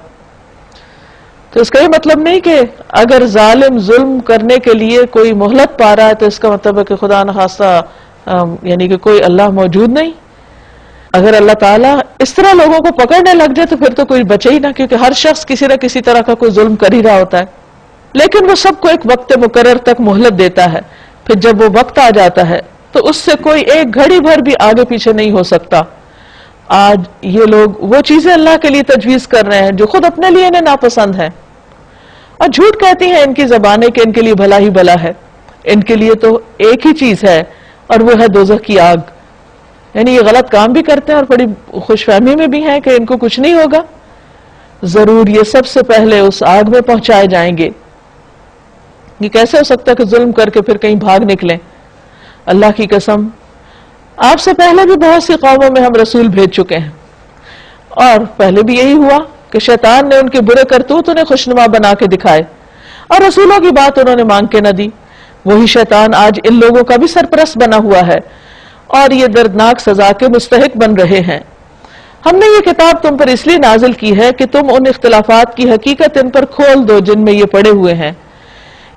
تو اس کا یہ مطلب نہیں کہ اگر ظالم ظلم کرنے کے لیے کوئی مہلت پا رہا ہے تو اس کا مطلب ہے کہ خدا نخواستہ یعنی کہ کوئی اللہ موجود نہیں. اگر اللہ تعالیٰ اس طرح لوگوں کو پکڑنے لگ جائے تو پھر تو کوئی بچے ہی نہ, کیونکہ ہر شخص کسی نہ کسی طرح کا کوئی ظلم کر ہی رہا ہوتا ہے. لیکن وہ سب کو ایک وقت مقرر تک مہلت دیتا ہے, پھر جب وہ وقت آ جاتا ہے تو اس سے کوئی ایک گھڑی بھر بھی آگے پیچھے نہیں ہو سکتا. آج یہ لوگ وہ چیزیں اللہ کے لیے تجویز کر رہے ہیں جو خود اپنے لیے انہیں ناپسند ہیں, اور جھوٹ کہتی ہیں ان کی زبانیں کہ ان کے لیے بھلا ہی بھلا ہے. ان کے لیے تو ایک ہی چیز ہے اور وہ ہے دوزخ کی آگ. یعنی یہ غلط کام بھی کرتے ہیں اور بڑی خوش فہمی میں بھی ہیں کہ ان کو کچھ نہیں ہوگا. ضرور یہ سب سے پہلے اس آگ میں پہنچائے جائیں گے. یہ کیسے ہو سکتا ہے کہ ظلم کر کے پھر کہیں بھاگ نکلیں؟ اللہ کی قسم آپ سے پہلے بھی بہت سی قوموں میں ہم رسول بھیج چکے ہیں, اور پہلے بھی یہی ہوا کہ شیطان نے ان کے برے کرتوت انہیں خوشنما بنا کے دکھائے اور رسولوں کی بات انہوں نے مانگ کے نہ دی. وہی شیطان آج ان لوگوں کا بھی سرپرست بنا ہوا ہے اور یہ دردناک سزا کے مستحق بن رہے ہیں. ہم نے یہ کتاب تم پر اس لیے نازل کی ہے کہ تم ان اختلافات کی حقیقت ان پر کھول دو جن میں یہ پڑے ہوئے ہیں.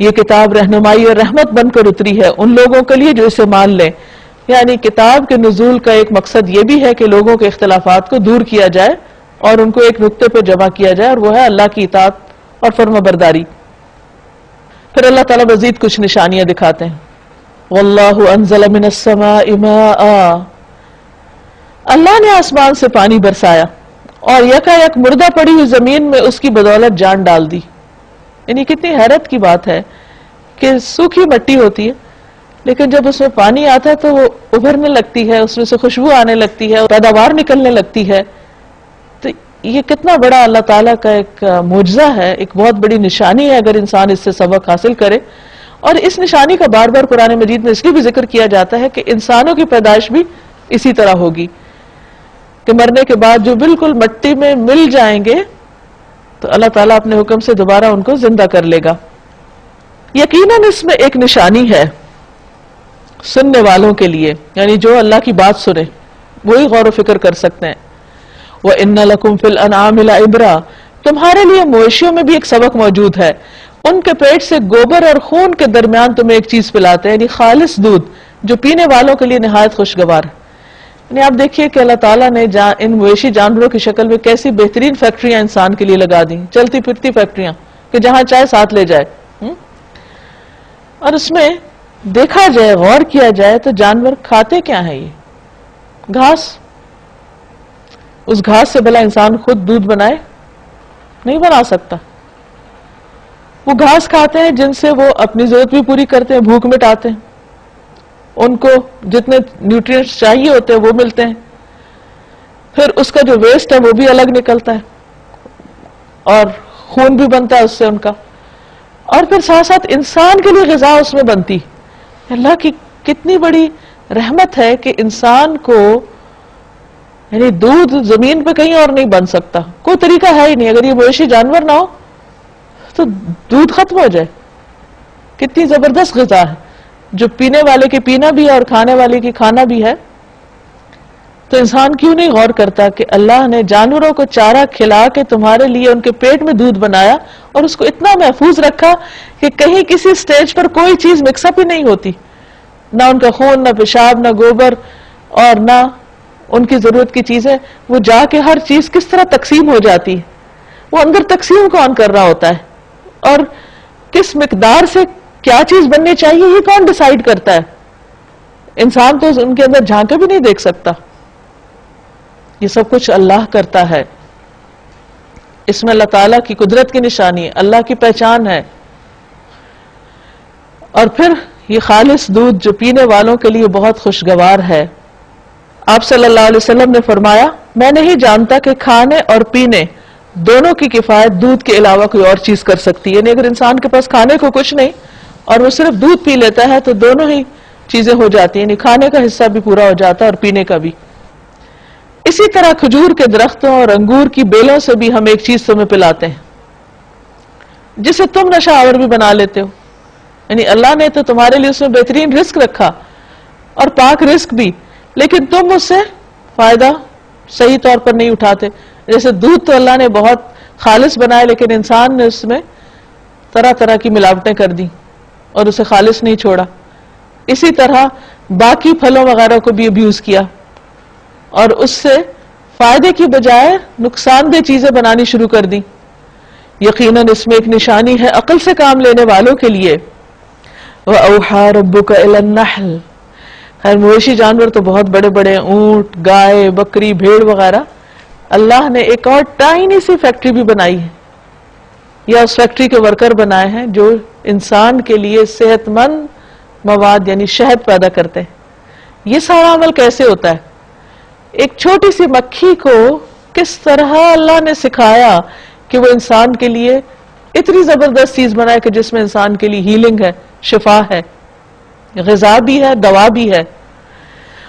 یہ کتاب رہنمائی اور رحمت بن کر اتری ہے ان لوگوں کے لیے جو اسے مان لیں. یعنی کتاب کے نزول کا ایک مقصد یہ بھی ہے کہ لوگوں کے اختلافات کو دور کیا جائے اور ان کو ایک نقطے پہ جمع کیا جائے, اور وہ ہے اللہ کی اطاعت اور فرما برداری. پھر اللہ تعالیٰ مزید کچھ نشانیاں دکھاتے ہیں. واللہ انزل من السماء ماء, اللہ نے آسمان سے پانی برسایا اور یکا یک مردہ پڑی ہوئی زمین میں اس کی بدولت جان ڈال دی. یعنی کتنی حیرت کی بات ہے کہ سوکھی مٹی ہوتی ہے لیکن جب اس میں پانی آتا ہے تو وہ ابھرنے لگتی ہے, اس میں سے خوشبو آنے لگتی ہے اور پیداوار نکلنے لگتی ہے. تو یہ کتنا بڑا اللہ تعالیٰ کا ایک معجزہ ہے, ایک بہت بڑی نشانی ہے اگر انسان اس سے سبق حاصل کرے. اور اس نشانی کا بار بار قرآن مجید میں اس لیے بھی ذکر کیا جاتا ہے کہ انسانوں کی پیدائش بھی اسی طرح ہوگی کہ مرنے کے بعد جو بالکل مٹی میں مل جائیں گے تو اللہ تعالیٰ اپنے حکم سے دوبارہ ان کو زندہ کر لے گا. یقیناً اس میں ایک نشانی ہے سننے والوں کے لیے, یعنی جو اللہ کی بات سنے وہی غور و فکر کر سکتے ہیں. وَإِنَّ لَكُمْ فِي الْأَنْعَامِ لَعِبْرَةً, تمہارے لیے مویشیوں میں بھی ایک سبق موجود ہے. ان کے پیٹ سے گوبر اور خون کے درمیان تمہیں ایک چیز پلاتے ہیں, یعنی خالص دودھ جو پینے والوں کے لیے نہایت خوشگوار ہے. یعنی آپ دیکھیے کہ اللہ تعالیٰ نے ان مویشی جانوروں کی شکل میں کیسی بہترین فیکٹریاں انسان کے لیے لگا دی، چلتی پھرتی فیکٹریاں کہ جہاں چاہے ساتھ لے جائے۔ اور اس میں دیکھا جائے، غور کیا جائے تو جانور کھاتے کیا ہیں؟ یہ گھاس۔ اس گھاس سے بھلا انسان خود دودھ بنائے؟ نہیں بنا سکتا۔ وہ گھاس کھاتے ہیں جن سے وہ اپنی ضرورت بھی پوری کرتے ہیں، بھوک مٹاتے ہیں، ان کو جتنے نیوٹرینٹس چاہیے ہوتے ہیں وہ ملتے ہیں، پھر اس کا جو ویسٹ ہے وہ بھی الگ نکلتا ہے اور خون بھی بنتا ہے اس سے ان کا، اور پھر ساتھ ساتھ انسان کے لیے غذا اس میں بنتی۔ اللہ کی کتنی بڑی رحمت ہے کہ انسان کو، یعنی دودھ زمین پہ کہیں اور نہیں بن سکتا، کوئی طریقہ ہے ہی نہیں، اگر یہ مویشی جانور نہ ہو تو دودھ ختم ہو جائے۔ کتنی زبردست غذا ہے جو پینے والے کے پینا بھی ہے اور کھانے والے کی کھانا بھی ہے۔ تو انسان کیوں نہیں غور کرتا کہ اللہ نے جانوروں کو چارہ کھلا کے تمہارے لیے ان کے پیٹ میں دودھ بنایا اور اس کو اتنا محفوظ رکھا کہ کہیں کسی سٹیج پر کوئی چیز مکس اپ ہی نہیں ہوتی، نہ ان کا خون، نہ پیشاب، نہ گوبر، اور نہ ان کی ضرورت کی چیزیں، وہ جا کے ہر چیز کس طرح تقسیم ہو جاتی ہے۔ وہ اندر تقسیم کون کر رہا ہوتا ہے اور کس مقدار سے کیا چیز بننی چاہیے یہ کون ڈیسائیڈ کرتا ہے؟ انسان تو ان کے اندر جھانکے بھی نہیں دیکھ سکتا، یہ سب کچھ اللہ کرتا ہے۔ اس میں اللہ تعالیٰ کی قدرت کی نشانی ہے، اللہ کی پہچان ہے۔ اور پھر یہ خالص دودھ جو پینے والوں کے لیے بہت خوشگوار ہے۔ آپ صلی اللہ علیہ وسلم نے فرمایا، میں نہیں جانتا کہ کھانے اور پینے دونوں کی کفایت دودھ کے علاوہ کوئی اور چیز کر سکتی ہے۔ یعنی اگر انسان کے پاس کھانے کو کچھ نہیں اور وہ صرف دودھ پی لیتا ہے تو دونوں ہی چیزیں ہو جاتی ہیں، یعنی کھانے کا حصہ بھی پورا ہو جاتا ہے اور پینے کا بھی۔ اسی طرح کھجور کے درختوں اور انگور کی بیلوں سے بھی ہم ایک چیز تمہیں پلاتے ہیں جسے تم نشہ آور بھی بنا لیتے ہو۔ یعنی اللہ نے تو تمہارے لیے اس میں بہترین رزق رکھا اور پاک رزق بھی، لیکن تم اس سے فائدہ صحیح طور پر نہیں اٹھاتے۔ جیسے دودھ تو اللہ نے بہت خالص بنایا لیکن انسان نے اس میں طرح طرح کی ملاوٹیں کر دی اور اسے خالص نہیں چھوڑا۔ اسی طرح باقی پھلوں وغیرہ کو بھی ابیوز کیا اور اس سے فائدے کی بجائے نقصان دہ چیزیں بنانی شروع کر دی۔ یقیناً اس میں ایک نشانی ہے عقل سے کام لینے والوں کے لیے۔ وَأَوْحَى رَبُّكَ إِلَى النَّحْلِ، خیر مویشی جانور تو بہت بڑے بڑے، اونٹ، گائے، بکری، بھیڑ وغیرہ، اللہ نے ایک اور ٹائنی سی فیکٹری بھی بنائی ہے، یا اس فیکٹری کے ورکر بنائے ہیں جو انسان کے لیے صحت مند مواد یعنی شہد پیدا کرتے ہیں۔ یہ سارا عمل کیسے ہوتا ہے؟ ایک چھوٹی سی مکھی کو کس طرح اللہ نے سکھایا کہ وہ انسان کے لیے اتنی زبردست چیز بنائے کہ جس میں انسان کے لیے ہیلنگ ہے، شفا ہے، غذا بھی ہے، دوا بھی ہے۔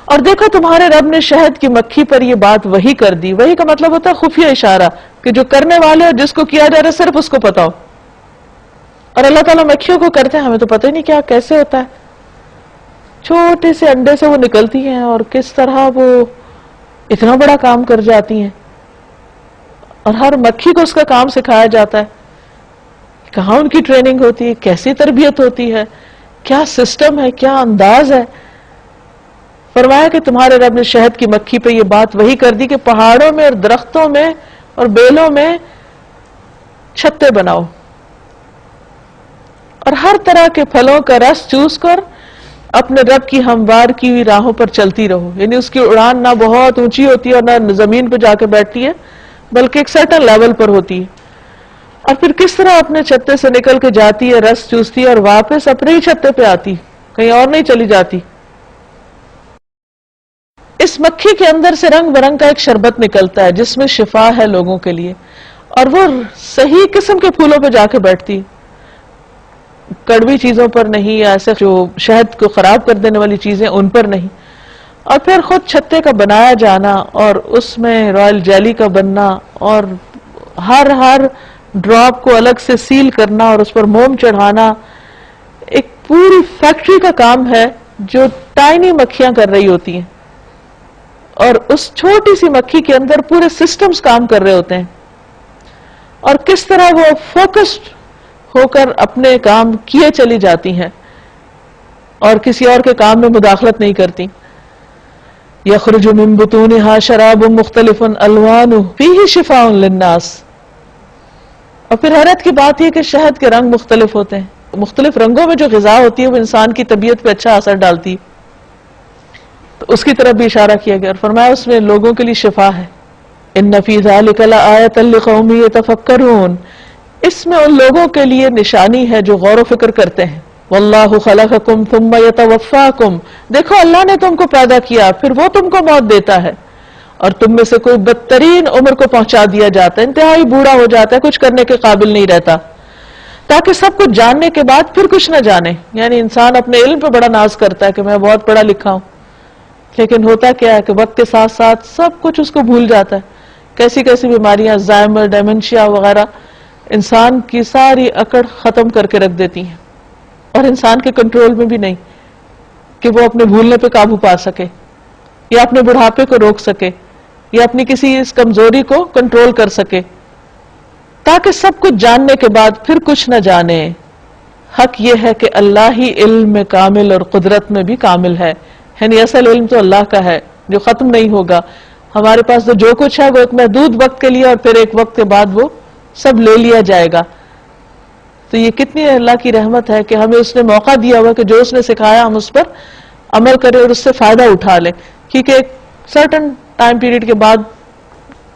اور دیکھو تمہارے رب نے شہد کی مکھی پر یہ بات وحی کر دی۔ وحی کا مطلب ہوتا ہے خفیہ اشارہ، کہ جو کرنے والے اور جس کو کیا جا رہا ہے صرف اس کو پتا ہو۔ اور اللہ تعالیٰ مکھیوں کو کرتے ہیں، ہمیں تو پتہ ہی نہیں کیا کیسے ہوتا ہے۔ چھوٹے سے انڈے سے وہ نکلتی ہیں اور کس طرح وہ اتنا بڑا کام کر جاتی ہیں، اور ہر مکھی کو اس کا کام سکھایا جاتا ہے۔ کہاں ان کی ٹریننگ ہوتی ہے، کیسی تربیت ہوتی ہے، کیا سسٹم ہے، کیا انداز ہے۔ فرمایا کہ تمہارے رب نے شہد کی مکھی پہ یہ بات وحی کر دی کہ پہاڑوں میں اور درختوں میں اور بیلوں میں چھتے بناؤ اور ہر طرح کے پھلوں کا رس چوس کر اپنے رب کی ہموار کی ہوئی راہوں پر چلتی رہو۔ یعنی اس کی اڑان نہ بہت اونچی ہوتی ہے اور نہ زمین پہ جا کے بیٹھتی ہے، بلکہ ایک سرٹن لیول پر ہوتی ہے، اور پھر کس طرح اپنے چھتے سے نکل کے جاتی ہے، رس چوستی ہے اور واپس اپنے ہی چھتے پہ آتی، کہیں اور نہیں چلی جاتی۔ اس مکھی کے اندر سے رنگ برنگ کا ایک شربت نکلتا ہے جس میں شفا ہے لوگوں کے لیے، اور وہ صحیح قسم کے پھولوں پہ جا کے بیٹھتی، کڑوی چیزوں پر نہیں، یا ایسے جو شہد کو خراب کر دینے والی چیزیں ان پر نہیں۔ اور پھر خود چھتے کا بنایا جانا اور اس میں رائل جیلی کا بننا اور ہر ڈراپ کو الگ سے سیل کرنا اور اس پر موم چڑھانا، ایک پوری فیکٹری کا کام ہے جو ٹائنی مکھیاں کر رہی ہوتی ہیں، اور اس چھوٹی سی مکھی کے اندر پورے سسٹمز کام کر رہے ہوتے ہیں، اور کس طرح وہ فوکسڈ ہو کر اپنے کام کیے چلی جاتی ہیں اور کسی اور کے کام میں مداخلت نہیں کرتی۔ یخرج من بطونها شراب مختلف الوانہ فیہ شفاء للناس. اور پھر حیرت کی بات یہ کہ شہد کے رنگ مختلف ہوتے ہیں. مختلف رنگوں میں جو غذا ہوتی ہے وہ انسان کی طبیعت پہ اچھا اثر ڈالتی ہے، تو اس کی طرف بھی اشارہ کیا گیا اور فرمایا اس میں لوگوں کے لیے شفا ہے. ان فی ذلک لآیۃ لقوم یتفکرون، اس میں ان لوگوں کے لیے نشانی ہے جو غور و فکر کرتے ہیں. واللہ خلقکم ثم یتوفاکم، دیکھو اللہ نے تم کو پیدا کیا پھر وہ تم کو موت دیتا ہے، اور تم میں سے کوئی بدترین عمر کو پہنچا دیا جاتا ہے، انتہائی بوڑھا ہو جاتا ہے، کچھ کرنے کے قابل نہیں رہتا، تاکہ سب کچھ جاننے کے بعد پھر کچھ نہ جانے. یعنی انسان اپنے علم پہ بڑا ناز کرتا ہے کہ میں بہت پڑھا لکھا ہوں، لیکن ہوتا کیا ہے کہ وقت کے ساتھ ساتھ سب کچھ اس کو بھول جاتا ہے. کیسی کیسی بیماریاں، الزائمر، ڈیمنشیا وغیرہ انسان کی ساری اکڑ ختم کر کے رکھ دیتی ہیں، اور انسان کے کنٹرول میں بھی نہیں کہ وہ اپنے بھولنے پہ قابو پا سکے، یا اپنے بڑھاپے کو روک سکے، یا اپنی کسی اس کمزوری کو کنٹرول کر سکے، تاکہ سب کچھ جاننے کے بعد پھر کچھ نہ جانے. حق یہ ہے کہ اللہ ہی علم میں کامل اور قدرت میں بھی کامل ہے، یعنی اصل علم تو اللہ کا ہے جو ختم نہیں ہوگا. ہمارے پاس تو جو کچھ ہے وہ ایک محدود وقت کے لیے، اور پھر ایک وقت کے بعد وہ سب لے لیا جائے گا. تو یہ کتنی اللہ کی رحمت ہے کہ ہمیں اس نے موقع دیا ہوا کہ جو اس نے سکھایا ہم اس پر عمل کریں اور اس سے فائدہ اٹھا لیں، کیونکہ ایک سرٹن ٹائم پیریڈ کے بعد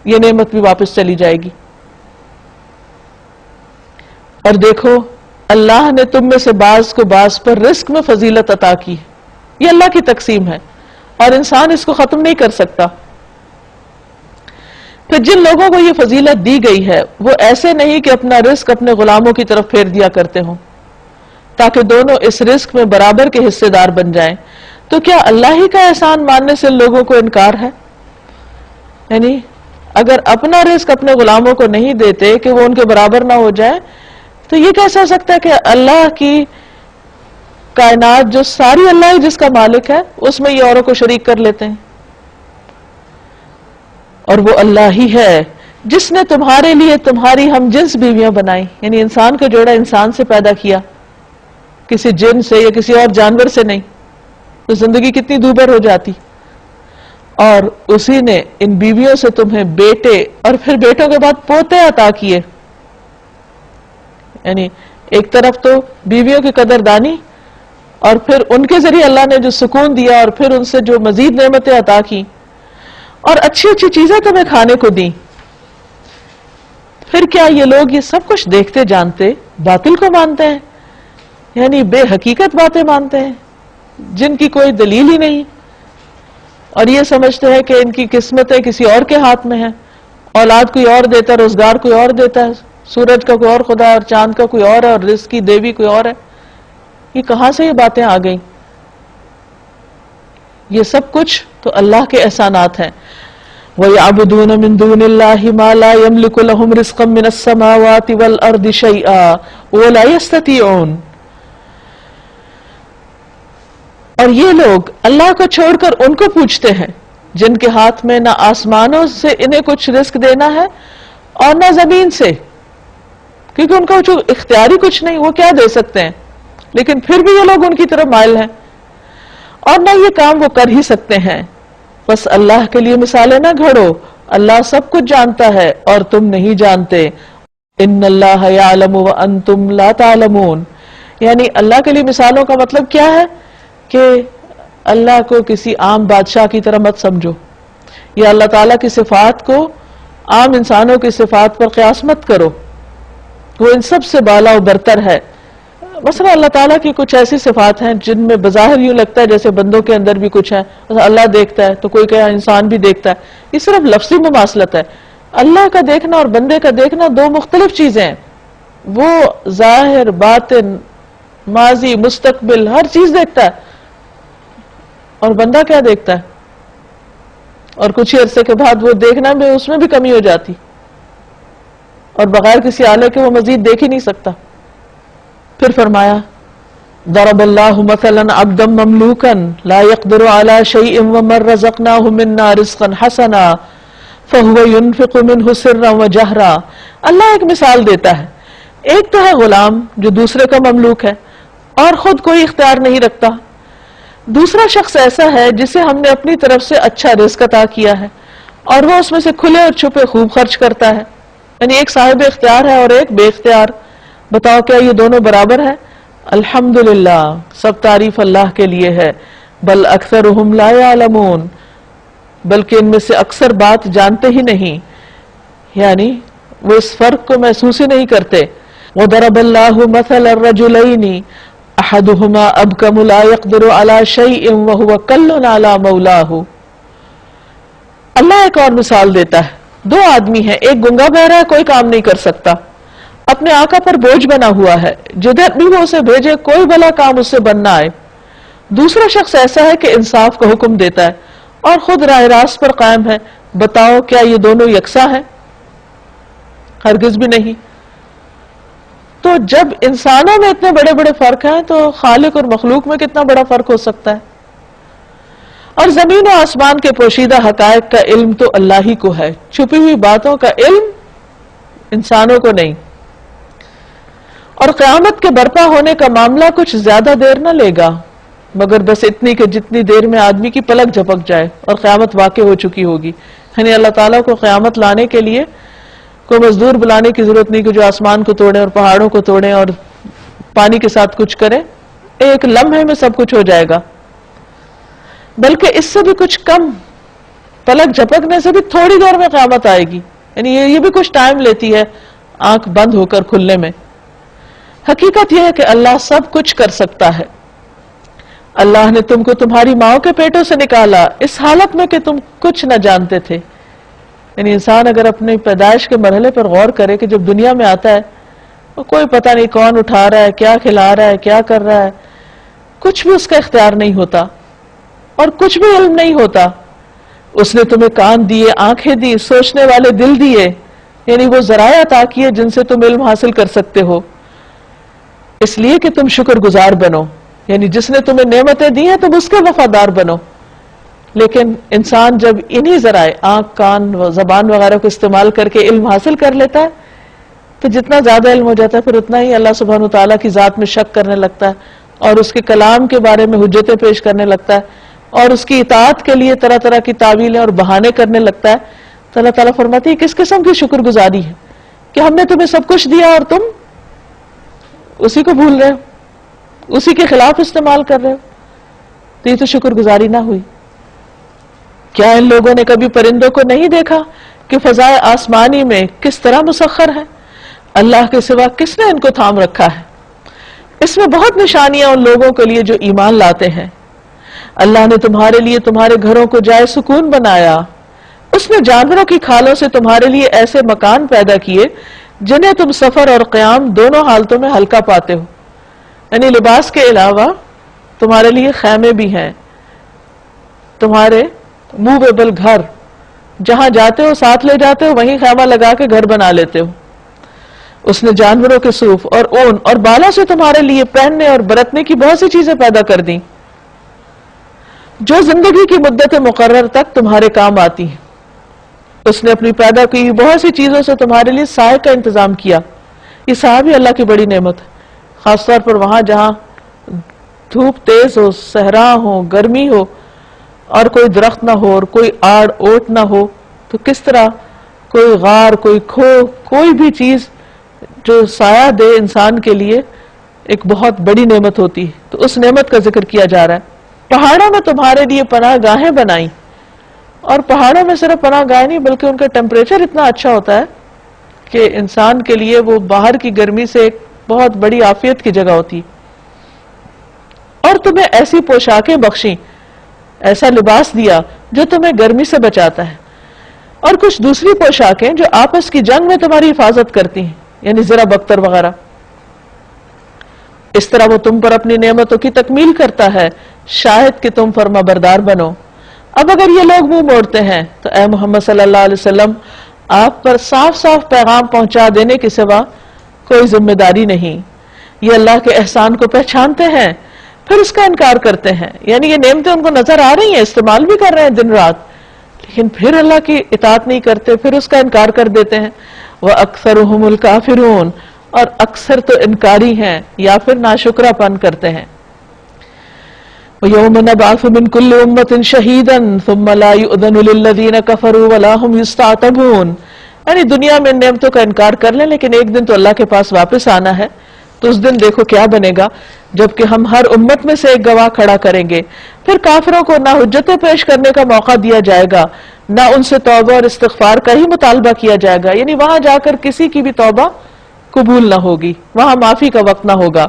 یہ نعمت بھی واپس چلی جائے گی. اور دیکھو اللہ نے تم میں سے بعض کو بعض پر رزق میں فضیلت عطا کی، یہ اللہ کی تقسیم ہے اور انسان اس کو ختم نہیں کر سکتا. پھر جن لوگوں کو یہ فضیلت دی گئی ہے وہ ایسے نہیں کہ اپنا رزق اپنے غلاموں کی طرف پھیر دیا کرتے ہوں تاکہ دونوں اس رزق میں برابر کے حصے دار بن جائیں. تو کیا اللہ ہی کا احسان ماننے سے لوگوں کو انکار ہے؟ یعنی اگر اپنا رزق اپنے غلاموں کو نہیں دیتے کہ وہ ان کے برابر نہ ہو جائے، تو یہ کیسے ہو سکتا ہے کہ اللہ کی کائنات جو ساری اللہ ہی جس کا مالک ہے اس میں یہ اوروں کو شریک کر لیتے ہیں. اور وہ اللہ ہی ہے جس نے تمہارے لیے تمہاری ہم جنس بیویاں بنائی، یعنی انسان کو جوڑا انسان سے پیدا کیا، کسی جن سے یا کسی اور جانور سے نہیں، تو زندگی کتنی دوبھر ہو جاتی. اور اسی نے ان بیویوں سے تمہیں بیٹے اور پھر بیٹوں کے بعد پوتے عطا کیے. یعنی ایک طرف تو بیویوں کی قدردانی، اور پھر ان کے ذریعے اللہ نے جو سکون دیا اور پھر ان سے جو مزید نعمتیں عطا کی اور اچھی اچھی چیزیں تمہیں کھانے کو دی. پھر کیا یہ لوگ یہ سب کچھ دیکھتے جانتے باطل کو مانتے ہیں؟ یعنی بے حقیقت باتیں مانتے ہیں جن کی کوئی دلیل ہی نہیں، اور یہ سمجھتے ہیں کہ ان کی قسمتیں کسی اور کے ہاتھ میں ہیں، اولاد کوئی اور دیتا ہے، روزگار کوئی اور دیتا ہے، سورج کا کوئی اور خدا ہے اور چاند کا کوئی اور ہے اور رزق کی دیوی کوئی اور ہے. یہ کہاں سے یہ باتیں آ گئیں؟ یہ سب کچھ تو اللہ کے احسانات ہیں. وَيَعْبُدُونَ مِن دُونِ اللَّهِ مَا لَا يَمْلِكُ لَهُمْ رِزْقًا مِّنَ السَّمَاوَاتِ وَالْأَرْضِ شَيْئًا وَلَا يَسْتَطِيعُونَ. اور یہ لوگ اللہ کو چھوڑ کر ان کو پوچھتے ہیں جن کے ہاتھ میں نہ آسمانوں سے انہیں کچھ رزق دینا ہے اور نہ زمین سے، کیونکہ ان کا جو اختیاری کچھ نہیں، وہ کیا دے سکتے ہیں، لیکن پھر بھی یہ لوگ ان کی طرف مائل ہیں، اور نہ یہ کام وہ کر ہی سکتے ہیں. بس اللہ کے لیے مثالیں نہ گھڑو، اللہ سب کچھ جانتا ہے اور تم نہیں جانتے. ان اللہ یعلم وانتم لا تعلمون. یعنی اللہ کے لیے مثالوں کا مطلب کیا ہے کہ اللہ کو کسی عام بادشاہ کی طرح مت سمجھو، یا اللہ تعالیٰ کی صفات کو عام انسانوں کی صفات پر قیاس مت کرو، وہ ان سب سے بالا و برتر ہے. مثلا اللہ تعالیٰ کی کچھ ایسی صفات ہیں جن میں بظاہر یوں لگتا ہے جیسے بندوں کے اندر بھی کچھ ہے، اللہ دیکھتا ہے تو کوئی کہے انسان بھی دیکھتا ہے. یہ صرف لفظی مماثلت ہے. اللہ کا دیکھنا اور بندے کا دیکھنا دو مختلف چیزیں ہیں. وہ ظاہر، باطن، ماضی، مستقبل ہر چیز دیکھتا ہے، اور بندہ کیا دیکھتا ہے؟ اور کچھ ہی عرصے کے بعد وہ دیکھنا میں اس میں بھی کمی ہو جاتی، اور بغیر کسی آلے کے وہ مزید دیکھ ہی نہیں سکتا. پھر فرمایا ضرب اللہ مثلا عبدا مملوکا لا يقدر على شيء ومن رزقناه منا رزقا حسنا فهو ينفق منه سرا وجهرا. اللہ ایک مثال دیتا ہے. ایک تو ہے غلام جو دوسرے کا مملوک ہے اور خود کوئی اختیار نہیں رکھتا، دوسرا شخص ایسا ہے جسے ہم نے اپنی طرف سے اچھا رزق عطا کیا ہے اور وہ اس میں سے کھلے اور چھپے خوب خرچ کرتا ہے، یعنی ایک صاحب اختیار ہے اور ایک بے اختیار. بتاؤ کیا یہ دونوں برابر ہیں؟ الحمدللہ، سب تعریف اللہ کے لیے ہے. بل اکثرہم لا یعلمون، بلکہ ان میں سے اکثر بات جانتے ہی نہیں، یعنی وہ اس فرق کو محسوس ہی نہیں کرتے. وضرب اللہ مثل الرجلین احدہما ابکم لا يقدر على شیء وهو کل على مولاہ. اللہ ایک اور مثال دیتا ہے، دو آدمی ہیں، ایک گنگا بہرا ہے، کوئی کام نہیں کر سکتا، اپنے آقا پر بوجھ بنا ہوا ہے، جدھر بھی وہ اسے بھیجے کوئی بھلا کام اس سے بن نہ آئے. دوسرا شخص ایسا ہے کہ انصاف کا حکم دیتا ہے اور خود راہ راست پر قائم ہے. بتاؤ کیا یہ دونوں یکساں ہیں؟ ہرگز بھی نہیں. تو جب انسانوں میں اتنے بڑے بڑے فرق ہیں تو خالق اور مخلوق میں کتنا بڑا فرق ہو سکتا ہے. اور زمین و آسمان کے پوشیدہ حقائق کا علم تو اللہ ہی کو ہے، چھپی ہوئی باتوں کا علم انسانوں کو نہیں. اور قیامت کے برپا ہونے کا معاملہ کچھ زیادہ دیر نہ لے گا، مگر بس اتنی کہ جتنی دیر میں آدمی کی پلک جھپک جائے اور قیامت واقع ہو چکی ہوگی. یعنی اللہ تعالیٰ کو قیامت لانے کے لیے کوئی مزدور بلانے کی ضرورت نہیں کہ جو آسمان کو توڑے اور پہاڑوں کو توڑے اور پانی کے ساتھ کچھ کرے، ایک لمحے میں سب کچھ ہو جائے گا. بلکہ اس سے بھی کچھ کم، پلک جھپکنے سے بھی تھوڑی دیر میں قیامت آئے گی. یعنی یہ بھی کچھ ٹائم لیتی ہے آنکھ بند ہو کر کھلنے میں. حقیقت یہ ہے کہ اللہ سب کچھ کر سکتا ہے. اللہ نے تم کو تمہاری ماؤں کے پیٹوں سے نکالا اس حالت میں کہ تم کچھ نہ جانتے تھے. یعنی انسان اگر اپنی پیدائش کے مرحلے پر غور کرے کہ جب دنیا میں آتا ہے تو کوئی پتہ نہیں کون اٹھا رہا ہے، کیا کھلا رہا ہے، کیا کر رہا ہے، کچھ بھی اس کا اختیار نہیں ہوتا اور کچھ بھی علم نہیں ہوتا. اس نے تمہیں کان دیے، آنکھیں دی، سوچنے والے دل دیے، یعنی وہ ذرائع عطا کیے جن سے تم علم حاصل کر سکتے ہو، اس لیے کہ تم شکر گزار بنو. یعنی جس نے تمہیں نعمتیں دی ہیں تم اس کے وفادار بنو. لیکن انسان جب انہی ذرائع آنکھ، کان، زبان وغیرہ کو استعمال کر کے علم حاصل کر لیتا ہے تو جتنا زیادہ علم ہو جاتا ہے پھر اتنا ہی اللہ سبحانہ وتعالیٰ کی ذات میں شک کرنے لگتا ہے اور اس کے کلام کے بارے میں حجتیں پیش کرنے لگتا ہے اور اس کی اطاعت کے لیے طرح طرح کی تعویلیں اور بہانے کرنے لگتا ہے. تو اللہ تعالیٰ فرماتی ہے کس قسم کی شکر گزاری ہے کہ ہم نے تمہیں سب کچھ دیا اور تم اسی کو بھول رہے ہو، اسی کے خلاف استعمال کر رہے ہو. تو یہ تو شکر گزاری نہ ہوئی. کیا ان لوگوں نے کبھی پرندوں کو نہیں دیکھا کہ فضائے آسمانی میں کس طرح مسخر ہے؟ اللہ کے سوا کس نے ان کو تھام رکھا ہے؟ اس میں بہت نشانیاں ان لوگوں کے لیے جو ایمان لاتے ہیں. اللہ نے تمہارے لیے تمہارے گھروں کو جائے سکون بنایا. اس نے جانوروں کی کھالوں سے تمہارے لیے ایسے مکان پیدا کیے جنہیں تم سفر اور قیام دونوں حالتوں میں ہلکا پاتے ہو. یعنی لباس کے علاوہ تمہارے لیے خیمے بھی ہیں، تمہارے موویبل گھر، جہاں جاتے ہو ساتھ لے جاتے ہو، وہیں خیمہ لگا کے گھر بنا لیتے ہو. اس نے جانوروں کے صوف اور اون اور بالوں سے تمہارے لیے پہننے اور برتنے کی بہت سی چیزیں پیدا کر دیں جو زندگی کی مدت مقرر تک تمہارے کام آتی ہیں. اس نے اپنی پیدا کی بہت سی چیزوں سے تمہارے لیے سائے کا انتظام کیا. یہ سایہ بھی اللہ کی بڑی نعمت ہے، خاص طور پر وہاں جہاں دھوپ تیز ہو، صحرا ہو، گرمی ہو اور کوئی درخت نہ ہو اور کوئی آڑ اوٹ نہ ہو، تو کس طرح کوئی غار، کوئی کھو، کوئی بھی چیز جو سایہ دے انسان کے لیے ایک بہت بڑی نعمت ہوتی ہے. تو اس نعمت کا ذکر کیا جا رہا ہے. پہاڑوں میں تمہارے لیے پناہ گاہیں بنائیں، اور پہاڑوں میں صرف پناہ گاہیں نہیں بلکہ ان کا ٹیمپریچر اتنا اچھا ہوتا ہے کہ انسان کے لیے وہ باہر کی گرمی سے ایک بہت بڑی عافیت کی جگہ ہوتی. اور تمہیں ایسی پوشاکیں بخشیں، ایسا لباس دیا جو تمہیں گرمی سے بچاتا ہے، اور کچھ دوسری پوشاکیں جو آپس کی جنگ میں تمہاری حفاظت کرتی ہیں، یعنی زرہ بختر وغیرہ. اس طرح وہ تم پر اپنی نعمتوں کی تکمیل کرتا ہے، شاہد کہ تم فرما بردار بنو. اب اگر یہ لوگ منہ موڑتے ہیں تو اے محمد صلی اللہ علیہ وسلم آپ پر صاف صاف پیغام پہنچا دینے کے سوا کوئی ذمہ داری نہیں. یہ اللہ کے احسان کو پہچانتے ہیں پھر اس کا انکار کرتے ہیں. یعنی یہ نعمتیں ان کو نظر آ رہی ہیں، استعمال بھی کر رہے ہیں دن رات، لیکن پھر اللہ کی اطاعت نہیں کرتے، پھر اس کا انکار کر دیتے ہیں. وَأَكْثَرُهُمُ الْكَافِرُونَ، اور اکثر تو انکاری ہیں یا پھر ناشکرا پن کرتے ہیں. وَيَوْمَ نَبْعَثُ مِنْ كُلِّ أُمَّةٍ شَهِيدًا ثُمَّ لَا يُؤْذَنُ لِلَّذِينَ كَفَرُوا وَلَا هُمْ يُسْتَعْتَبُونَ. یعنی دنیا میں نعمتوں کا انکار کر لیں لیکن ایک دن تو اللہ کے پاس واپس آنا ہے، تو اس دن دیکھو کیا بنے گا، جبکہ ہم ہر امت میں سے ایک گواہ کھڑا کریں گے. پھر کافروں کو نہ حجتیں پیش کرنے کا موقع دیا جائے گا، نہ ان سے توبہ اور استغفار کا ہی مطالبہ کیا جائے گا. یعنی وہاں جا کر کسی کی بھی توبہ قبول نہ ہوگی، وہاں معافی کا وقت نہ ہوگا.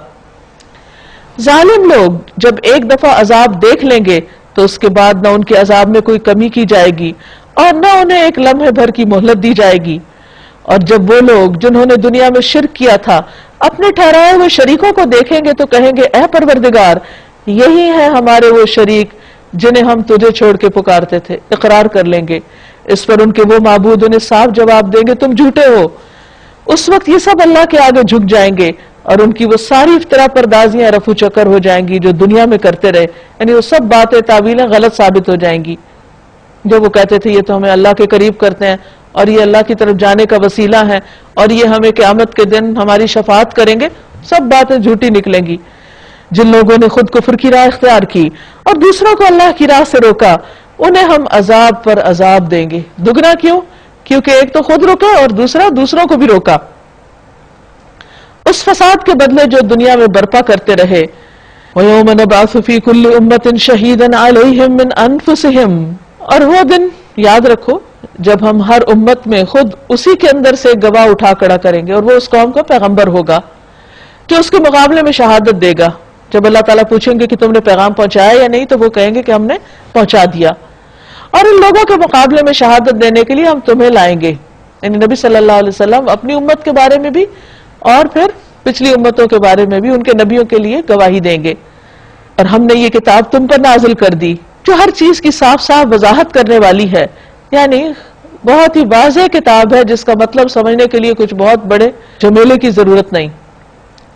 ظالم لوگ جب ایک دفعہ عذاب دیکھ لیں گے تو اس کے بعد نہ ان کے عذاب میں کوئی کمی کی جائے گی اور نہ انہیں ایک لمحے بھر کی مہلت دی جائے گی. اور جب وہ لوگ جنہوں نے دنیا میں شرک کیا تھا اپنے ٹھہرائے ہوئے شریکوں کو دیکھیں گے تو کہیں گے اے پروردگار، یہی ہیں ہمارے وہ شریک جنہیں ہم تجھے چھوڑ کے پکارتے تھے. اقرار کر لیں گے. اس پر ان کے وہ معبود انہیں صاف جواب دیں گے تم جھوٹے ہو. اس وقت یہ سب اللہ کے آگے جھک جائیں گے اور ان کی وہ ساری افترا پردازیاں رفو چکر ہو جائیں گی جو دنیا میں کرتے رہے. یعنی وہ سب باتیں تعویلیں غلط ثابت ہو جائیں گی. جو وہ کہتے تھے یہ تو ہمیں اللہ کے قریب کرتے ہیں اور یہ اللہ کی طرف جانے کا وسیلہ ہے اور یہ ہمیں قیامت کے دن ہماری شفاعت کریں گے، سب باتیں جھوٹی نکلیں گی. جن لوگوں نے خود کفر کی راہ اختیار کی اور دوسروں کو اللہ کی راہ سے روکا انہیں ہم عذاب پر عذاب دیں گے. دگنا کیوں؟ کیونکہ ایک تو خود روکا اور دوسرا دوسروں کو بھی روکا. اس فساد کے بدلے جو دنیا میں برپا کرتے رہے. وَيَوْمَ نَبْعَثُ فِي كُلِّ أُمَّةٍ شَهِيدًا عَلَيْهِمْ مِنْ أَنفُسِهِمْ. اور وہ دن یاد رکھو جب ہم ہر امت میں خود اسی کے اندر سے گواہ اٹھا کھڑا کریں گے اور وہ اس قوم کا پیغمبر ہوگا جو اس کے مقابلے میں شہادت دے گا. جب اللہ تعالیٰ پوچھیں گے کہ تم نے پیغام پہنچایا یا نہیں تو وہ کہیں گے کہ ہم نے پہنچا دیا. اور ان لوگوں کے مقابلے میں شہادت دینے کے لیے ہم تمہیں لائیں گے. یعنی نبی صلی اللہ علیہ وسلم اپنی امت کے بارے میں بھی اور پھر پچھلی امتوں کے بارے میں بھی ان کے نبیوں کے لیے گواہی دیں گے. اور ہم نے یہ کتاب تم پر نازل کر دی جو ہر چیز کی صاف صاف وضاحت کرنے والی ہے. یعنی بہت ہی واضح کتاب ہے جس کا مطلب سمجھنے کے لیے کچھ بہت بڑے جھمیلے کی ضرورت نہیں.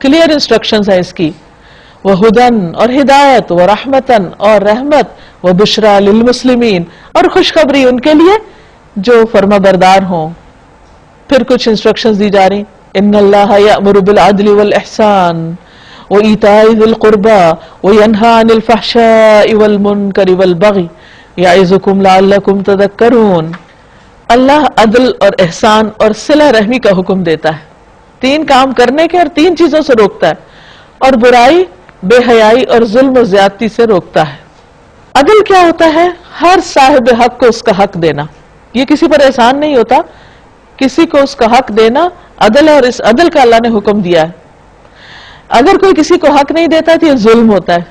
کلیئر انسٹرکشنز ہیں اس کی. وَهُدًى اور ہدایت، وَرَحْمَةً اور رحمت، وَبُشْرَى لِلْمُسْلِمِينَ اور خوشخبری ان کے لیے جو فرما بردار ہوں. پھر کچھ انسٹرکشنز دی جا رہی. إِنَّ اللَّهَ يَأْمُرُ بِالْعَدْلِ وَالْإِحْسَانِ وَإِيتَاءِ ذِي الْقُرْبَى وَيَنْهَى عَنِ الْفَحْشَاءِ وَالْمُنكَرِ وَالْبَغْيِ يَعِظُكُمْ لَعَلَّكُمْ تَذَكَّرُونَ. اللہ عدل اور احسان اور صلہ رحمی کا حکم دیتا ہے، 3 کام کرنے کے اور 3 چیزوں سے روکتا ہے، اور برائی، بے حیائی اور ظلم و زیادتی سے روکتا ہے. عدل کیا ہوتا ہے؟ ہر صاحب حق کو اس کا حق دینا. یہ کسی پر احسان نہیں ہوتا، کسی کو اس کا حق دینا عدل ہے، اور اس عدل کا اللہ نے حکم دیا ہے. اگر کوئی کسی کو حق نہیں دیتا تو یہ ظلم ہوتا ہے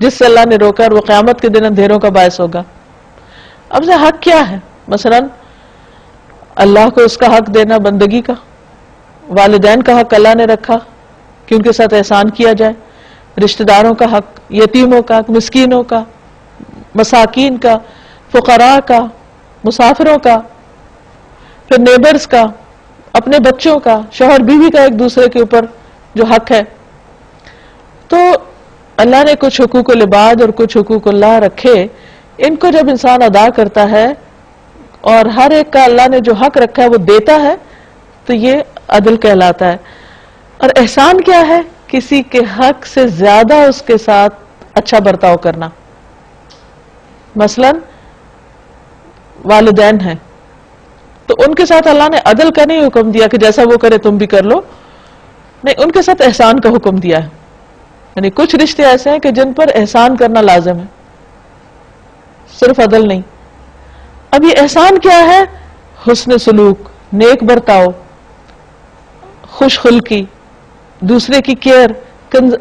جس سے اللہ نے روکا، اور وہ قیامت کے دن اندھیروں کا باعث ہوگا. اب سے حق کیا ہے؟ مثلا اللہ کو اس کا حق دینا بندگی کا، والدین کا حق اللہ نے رکھا کہ ان کے ساتھ احسان کیا جائے، رشتہ داروں کا حق، یتیموں کا، مسکینوں کا، مساکین کا، فقراء کا، مسافروں کا، پھر نیبرز کا، اپنے بچوں کا، شوہر بیوی کا ایک دوسرے کے اوپر جو حق ہے. تو اللہ نے کچھ حقوق العباد اور کچھ حقوق اللہ رکھے. ان کو جب انسان ادا کرتا ہے اور ہر ایک کا اللہ نے جو حق رکھا ہے وہ دیتا ہے تو یہ عدل کہلاتا ہے. اور احسان کیا ہے؟ کسی کے حق سے زیادہ اس کے ساتھ اچھا برتاؤ کرنا. مثلا والدین ہیں تو ان کے ساتھ اللہ نے عدل کا نہیں حکم دیا کہ جیسا وہ کرے تم بھی کر لو، نہیں، ان کے ساتھ احسان کا حکم دیا ہے. یعنی کچھ رشتے ایسے ہیں کہ جن پر احسان کرنا لازم ہے، صرف عدل نہیں. اب یہ احسان کیا ہے؟ حسن سلوک، نیک برتاؤ، خوش خلقی، دوسرے کی کیئر،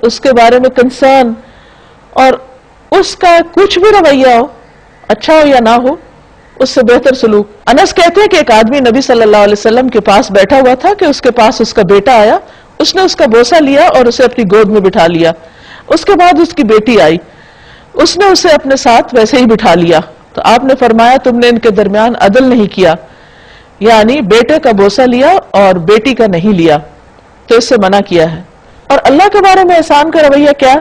اس کے بارے میں کنسرن، اور اس کا کچھ بھی رویہ ہو، اچھا ہو یا نہ ہو، اس سے بہتر سلوک. انس کہتے ہیں کہ ایک آدمی نبی صلی اللہ علیہ وسلم کے پاس بیٹھا ہوا تھا کہ اس کے پاس اس کا بیٹا آیا. اس نے اس کا بوسہ لیا اور اسے اپنی گود میں بٹھا لیا. اس کے بعد اس کی بیٹی آئی، اس نے اسے اپنے ساتھ ویسے ہی بٹھا لیا. تو آپ نے فرمایا تم نے ان کے درمیان عدل نہیں کیا، یعنی بیٹے کا بوسہ لیا اور بیٹی کا نہیں لیا، تو اس سے منع کیا ہے. اور اللہ کے بارے میں احسان کا رویہ کیا؟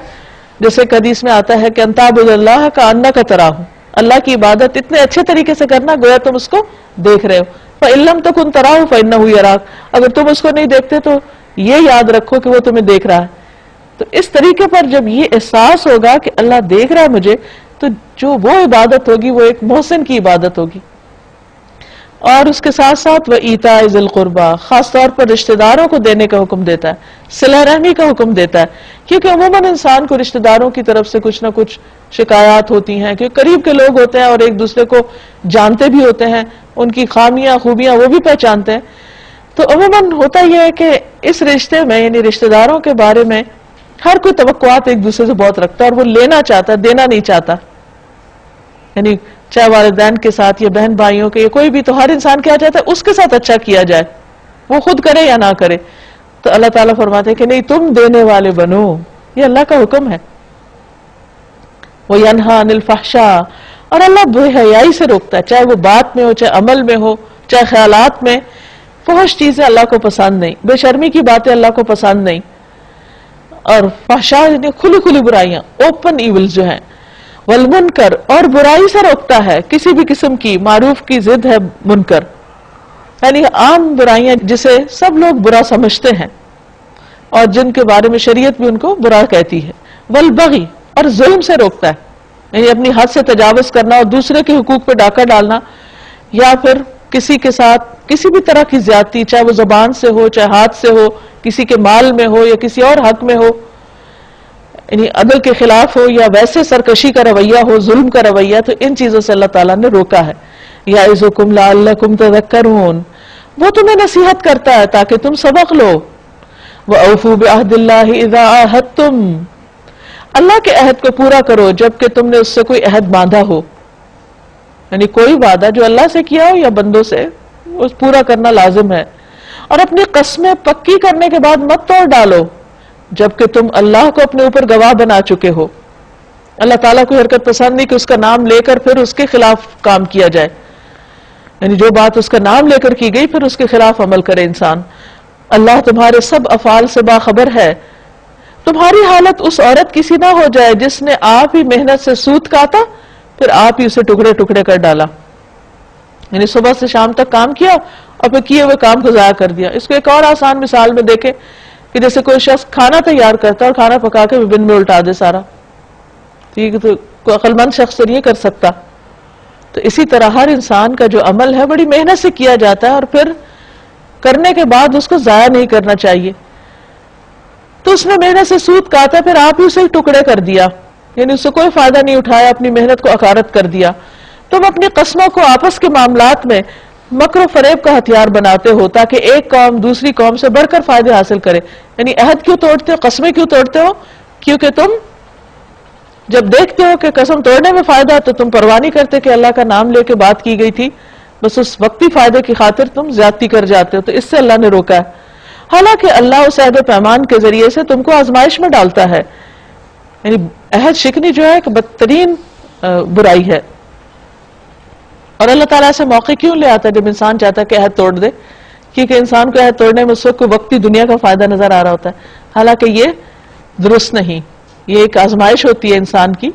جیسے حدیث میں آتا ہے کہ ان تعبد اللہ کأنک تراہ، اللہ کی عبادت اتنے اچھے طریقے سے کرنا گویا تم اس کو دیکھ رہے ہو. فإن لم تکن تراہ فإنہ یراک، اگر تم اس کو نہیں دیکھتے تو یہ یاد رکھو کہ وہ تمہیں دیکھ رہا ہے. تو اس طریقے پر جب یہ احساس ہوگا کہ اللہ دیکھ رہا ہے مجھے، تو جو وہ عبادت ہوگی وہ ایک محسن کی عبادت ہوگی. اور اس کے ساتھ ساتھ وَإِيتَاءِ ذِي الْقُرْبَى، خاص طور پر رشتہ داروں کو دینے کا حکم دیتا ہے، صلہ رحمی کا حکم دیتا ہے، کیونکہ عموماً انسان کو رشتہ داروں کی طرف سے کچھ نہ کچھ شکایات ہوتی ہیں، کیونکہ قریب کے لوگ ہوتے ہیں اور ایک دوسرے کو جانتے بھی ہوتے ہیں، ان کی خامیاں خوبیاں وہ بھی پہچانتے ہیں. تو عموماً ہوتا یہ ہے کہ اس رشتے میں یعنی رشتہ داروں کے بارے میں ہر کوئی توقعات ایک دوسرے سے بہت رکھتا ہے، اور وہ لینا چاہتا ہے، دینا نہیں چاہتا. یعنی چاہے والدین کے ساتھ یا بہن بھائیوں کے یا کوئی بھی، تو ہر انسان کیا چاہتا ہے اس کے ساتھ اچھا کیا جائے، وہ خود کرے یا نہ کرے. تو اللہ تعالیٰ فرماتے ہیں کہ نہیں، تم دینے والے بنو، یہ اللہ کا حکم ہے. وَيَنْهَى عَنِ الْفَحْشَاءِ، اور اللہ بے حیائی سے روکتا ہے، چاہے وہ بات میں ہو، چاہے عمل میں ہو، چاہے خیالات میں. فحش چیزیں اللہ کو پسند نہیں، بے شرمی کی باتیں اللہ کو پسند نہیں. اور فحشاء یعنی کھلی کھلی برائیاں، اوپن ایولز جو ہیں. والمنکر، اور برائی سے روکتا ہے، کسی بھی قسم کی، معروف کی ضد ہے منکر، یعنی عام برائیاں جسے سب لوگ برا سمجھتے ہیں اور جن کے بارے میں شریعت بھی ان کو برا کہتی ہے. والبغی، اور ظلم سے روکتا ہے، یعنی اپنی حد سے تجاوز کرنا اور دوسرے کے حقوق پہ ڈاکہ ڈالنا، یا پھر کسی کے ساتھ کسی بھی طرح کی زیادتی، چاہے وہ زبان سے ہو، چاہے ہاتھ سے ہو، کسی کے مال میں ہو یا کسی اور حق میں ہو، یعنی عدل کے خلاف ہو یا ویسے سرکشی کا رویہ ہو، ظلم کا رویہ. تو ان چیزوں سے اللہ تعالیٰ نے روکا ہے. یعظکم لعلکم تذکرون، وہ تمہیں نصیحت کرتا ہے تاکہ تم سبق لو. وَأَوْفُوا بِعَهْدِ اللَّهِ إِذَا عَاهَدتُّمْ، اللہ کے عہد کو پورا کرو جب کہ تم نے اس سے کوئی عہد باندھا ہو. یعنی کوئی وعدہ جو اللہ سے کیا ہو یا بندوں سے، اس پورا کرنا لازم ہے. اور اپنی قسمیں پکی کرنے کے بعد مت توڑ ڈالو جبکہ تم اللہ کو اپنے اوپر گواہ بنا چکے ہو. اللہ تعالیٰ کو حرکت پسند نہیں کہ اس کا نام لے کر پھر اس کے خلاف کام کیا جائے، یعنی جو بات اس کا نام لے کر کی گئی پھر اس کے خلاف عمل کرے انسان. اللہ تمہارے سب افعال سے باخبر ہے. تمہاری حالت اس عورت کی سی نہ ہو جائے جس نے آپ ہی محنت سے سوت کاتا پھر آپ ہی اسے ٹکڑے ٹکڑے کر ڈالا. یعنی صبح سے شام تک کام کیا اور پھر کیے ہوئے کام کو ضائع کر دیا. اس کو ایک اور آسان مثال میں دیکھیں کہ جیسے کوئی شخص کھانا تیار کرتا ہے اور کھانا پکا کے بن میں الٹا دے سارا، ٹھیک ہے، تو کوئی عقل مند شخص تو نہیں کر سکتا. تو اسی طرح ہر انسان کا جو عمل ہے بڑی محنت سے کیا جاتا ہے اور پھر کرنے کے بعد اس کو ضائع نہیں کرنا چاہیے. تو اس نے محنت سے سود کاتا، پھر آپ ہی اسے ٹکڑے کر دیا، یعنی اس سے کوئی فائدہ نہیں اٹھایا، اپنی محنت کو اکارت کر دیا. تم اپنی قسموں کو آپس کے معاملات میں مکر و فریب کا ہتھیار بناتے ہو تاکہ ایک قوم دوسری قوم سے بڑھ کر فائدے حاصل کرے. یعنی عہد کیوں توڑتے ہو، قسمیں کیوں توڑتے ہو؟ کیونکہ تم جب دیکھتے ہو کہ قسم توڑنے میں فائدہ تو تم پرواہ نہیں کرتے کہ اللہ کا نام لے کے بات کی گئی تھی، بس اس وقتی فائدے کی خاطر تم زیادتی کر جاتے ہو. تو اس سے اللہ نے روکا ہے. حالانکہ اللہ اس عہد و پیمان کے ذریعے سے تم کو آزمائش میں ڈالتا ہے. یعنی عہد شکنی جو ہے ایک بدترین برائی ہے. اور اللہ تعالیٰ ایسے موقع کیوں لے آتا ہے جب انسان چاہتا ہے کہ عہد توڑ دے؟ کیونکہ انسان کو عہد توڑنے میں اس وقت وقتی دنیا کا فائدہ نظر آ رہا ہوتا ہے، حالانکہ یہ درست نہیں. یہ ایک آزمائش ہوتی ہے انسان کی،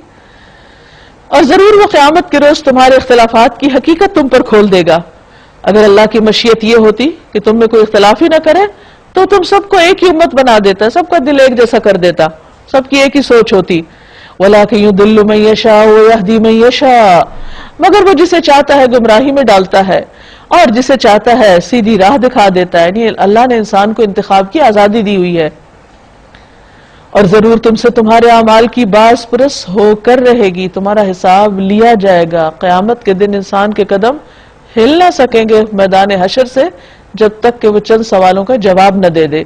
اور ضرور وہ قیامت کے روز تمہارے اختلافات کی حقیقت تم پر کھول دے گا. اگر اللہ کی مشیت یہ ہوتی کہ تم میں کوئی اختلاف ہی نہ کرے تو تم سب کو ایک ہی امت بنا دیتا، سب کا دل ایک جیسا کر دیتا، سب کی ایک ہی سوچ ہوتی. وَلَٰكِن يُضِلُّ مَن يَشَاءُ وَيَهْدِي مَن يَشَاءُ، مگر وہ جسے چاہتا ہے گمراہی میں ڈالتا ہے اور جسے چاہتا ہے سیدھی راہ دکھا دیتا ہے. یعنی اللہ نے انسان کو انتخاب کی آزادی دی ہوئی ہے. اور ضرور تم سے تمہارے اعمال کی باز پرس ہو کر رہے گی، تمہارا حساب لیا جائے گا. قیامت کے دن انسان کے قدم ہل نہ سکیں گے میدان حشر سے جب تک کہ وہ چند سوالوں کا جواب نہ دے دے.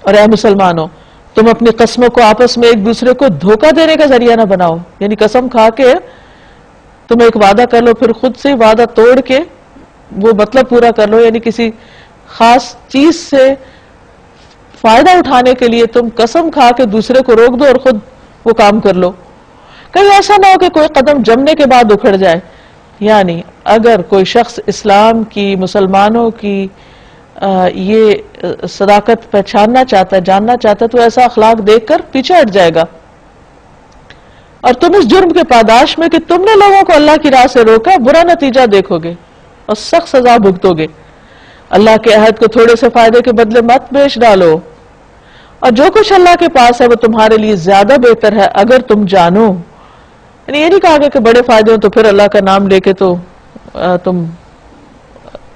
اور اے مسلمانوں، تم اپنی قسموں کو آپس میں ایک دوسرے کو دھوکہ دینے کا ذریعہ نہ بناؤ. یعنی قسم کھا کے تم ایک وعدہ کر لو، پھر خود سے وعدہ توڑ کے وہ مطلب پورا کر لو. یعنی کسی خاص چیز سے فائدہ اٹھانے کے لیے تم قسم کھا کے دوسرے کو روک دو اور خود وہ کام کر لو. کہیں ایسا نہ ہو کہ کوئی قدم جمنے کے بعد اکھڑ جائے. یعنی اگر کوئی شخص اسلام کی، مسلمانوں کی یہ صداقت پہچاننا چاہتا ہے، جاننا چاہتا ہے، تو ایسا اخلاق دیکھ کر پیچھے ہٹ جائے گا. اور تم اس جرم کے پاداش میں کہ تم نے لوگوں کو اللہ کی راہ سے روکا برا نتیجہ دیکھو گے اور سخت سزا بھگتو گے. اللہ کے عہد کو تھوڑے سے فائدے کے بدلے مت بیچ ڈالو، اور جو کچھ اللہ کے پاس ہے وہ تمہارے لیے زیادہ بہتر ہے اگر تم جانو. یعنی یہ نہیں کہا گیا کہ بڑے فائدے ہوں تو پھر اللہ کا نام لے کے تو تم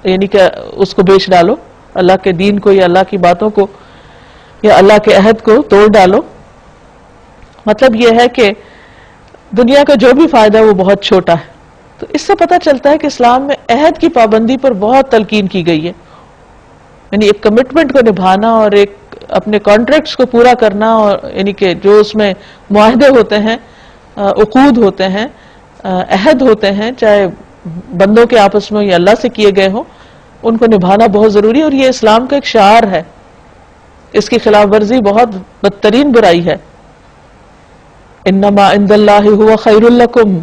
یعنی کہ اس کو بیچ ڈالو، اللہ کے دین کو یا اللہ کی باتوں کو یا اللہ کے عہد کو توڑ ڈالو. مطلب یہ ہے کہ دنیا کا جو بھی فائدہ ہے وہ بہت چھوٹا ہے. تو اس سے پتہ چلتا ہے کہ اسلام میں عہد کی پابندی پر بہت تلقین کی گئی ہے. یعنی ایک کمٹمنٹ کو نبھانا اور ایک اپنے کانٹریکٹس کو پورا کرنا، اور یعنی کہ جو اس میں معاہدے ہوتے ہیں، عقود ہوتے ہیں، عہد ہوتے ہیں، چاہے بندوں کے آپس میں یا اللہ سے کیے گئے ہوں، ان کو نبھانا بہت ضروری ہے. اور یہ اسلام کا ایک شعار ہے. اس کی خلاف ورزی بہت بدترین برائی ہے. انما عند اللہ هو خیر لکم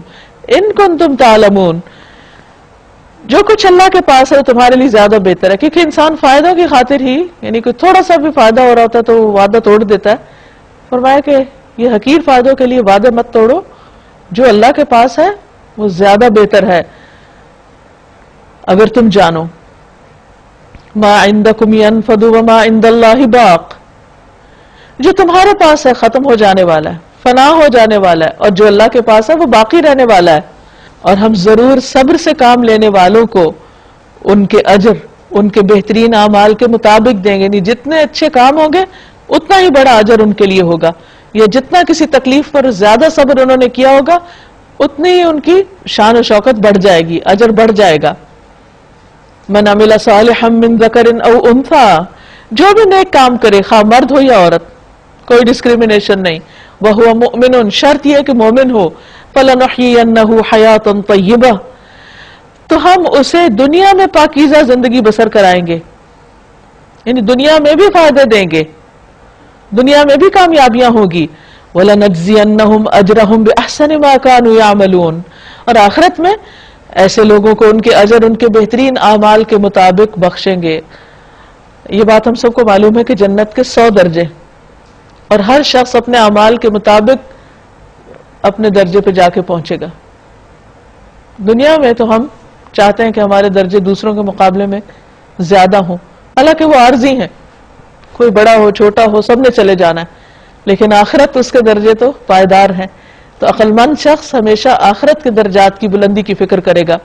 ان کنتم تعلمون. جو کچھ اللہ کے پاس ہے وہ تمہارے لیے زیادہ بہتر ہے. کیونکہ انسان فائدوں کی خاطر ہی، یعنی کوئی تھوڑا سا بھی فائدہ ہو رہا ہوتا ہے تو وہ وعدہ توڑ دیتا ہے. فرمایا کہ یہ حقیر فائدوں کے لیے وعدے مت توڑو، جو اللہ کے پاس ہے وہ زیادہ بہتر ہے اگر تم جانو. ما عندکم ینفد وما عند اللہ باق. جو تمہارے پاس ہے ختم ہو جانے والا ہے، فنا ہو جانے والا ہے، اور جو اللہ کے پاس ہے وہ باقی رہنے والا ہے. اور ہم ضرور صبر سے کام لینے والوں کو ان کے اجر ان کے بہترین اعمال کے مطابق دیں گے. یعنی جتنے اچھے کام ہوں گے اتنا ہی بڑا اجر ان کے لیے ہوگا، یا جتنا کسی تکلیف پر زیادہ صبر انہوں نے کیا ہوگا اتنی ہی ان کی شان و شوکت بڑھ جائے گی، اجر بڑھ جائے گا. من عمل صالحا من ذکر او انثی. جو بھی نیک کام کرے خواہ مرد ہو یا عورت، کوئی ڈسکریمنیشن نہیں. وہو مؤمن. شرط یہ ہے کہ مومن ہو. فَلَنُحْيِيَنَّهُ حَيَاةً طَيِّبَةً. تو ہم اسے دنیا میں پاکیزہ زندگی بسر کرائیں گے، یعنی دنیا میں بھی فائدے دیں گے، دنیا میں بھی کامیابیاں ہوگی. وَلَنَجْزِيَنَّهُمْ أَجْرَهُمْ بِأَحْسَنِ مَا كَانُوا يَعْمَلُونَ. اور آخرت میں ایسے لوگوں کو ان کے اجر ان کے بہترین اعمال کے مطابق بخشیں گے. یہ بات ہم سب کو معلوم ہے کہ جنت کے 100 درجے، اور ہر شخص اپنے اعمال کے مطابق اپنے درجے پہ جا کے پہنچے گا. دنیا میں تو ہم چاہتے ہیں کہ ہمارے درجے دوسروں کے مقابلے میں زیادہ ہوں، حالانکہ وہ عارضی ہیں، کوئی بڑا ہو چھوٹا ہو سب نے چلے جانا ہے. لیکن آخرت اس کے درجے تو پائیدار ہیں. تو عقل مند شخص ہمیشہ آخرت کے درجات کی بلندی کی فکر کرے گا.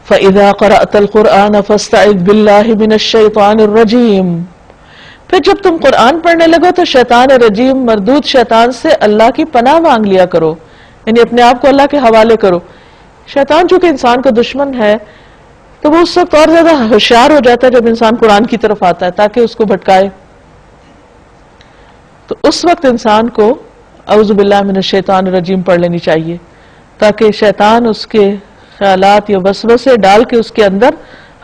فَإِذَا قَرَأْتَ الْقُرْآنَ فَاسْتَعِذْ بِاللَّهِ مِنَ الشَّيْطَانِ الرَّجِيمِ. پھر جب تم قرآن پڑھنے لگو تو شیطان رجیم مردود شیطان سے اللہ کی پناہ مانگ لیا کرو، یعنی اپنے آپ کو اللہ کے حوالے کرو. شیطان چونکہ انسان کا دشمن ہے تو وہ اس وقت اور زیادہ ہوشیار ہو جاتا ہے جب انسان قرآن کی طرف آتا ہے تاکہ اس کو بھٹکائے. تو اس وقت انسان کو اعوذ باللہ من الشیطان الرجیم پڑھ لینی چاہیے، تاکہ شیطان اس کے خیالات یا وسوسے ڈال کے اس کے اندر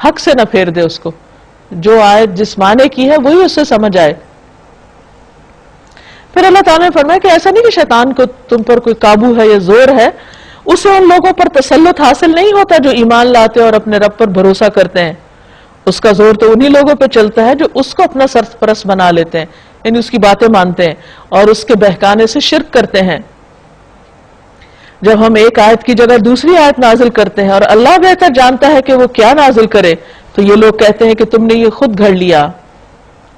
حق سے نہ پھیر دے، اس کو جو آیت جس معنی کی ہے وہی اس سے سمجھ آئے. پھر اللہ تعالیٰ نے فرمایا کہ ایسا نہیں کہ شیطان کو تم پر کوئی قابو ہے یا زور ہے، اسے ان لوگوں پر تسلط حاصل نہیں ہوتا جو ایمان لاتے اور اپنے رب پر بھروسہ کرتے ہیں. اس کا زور تو انہی لوگوں پہ چلتا ہے جو اس کو اپنا سرپرست بنا لیتے ہیں، یعنی اس کی باتیں مانتے ہیں اور اس کے بہکانے سے شرک کرتے ہیں. جب ہم ایک آیت کی جگہ دوسری آیت نازل کرتے ہیں اور اللہ بہتر جانتا ہے کہ وہ کیا نازل کرے، تو یہ لوگ کہتے ہیں کہ تم نے یہ خود گھڑ لیا.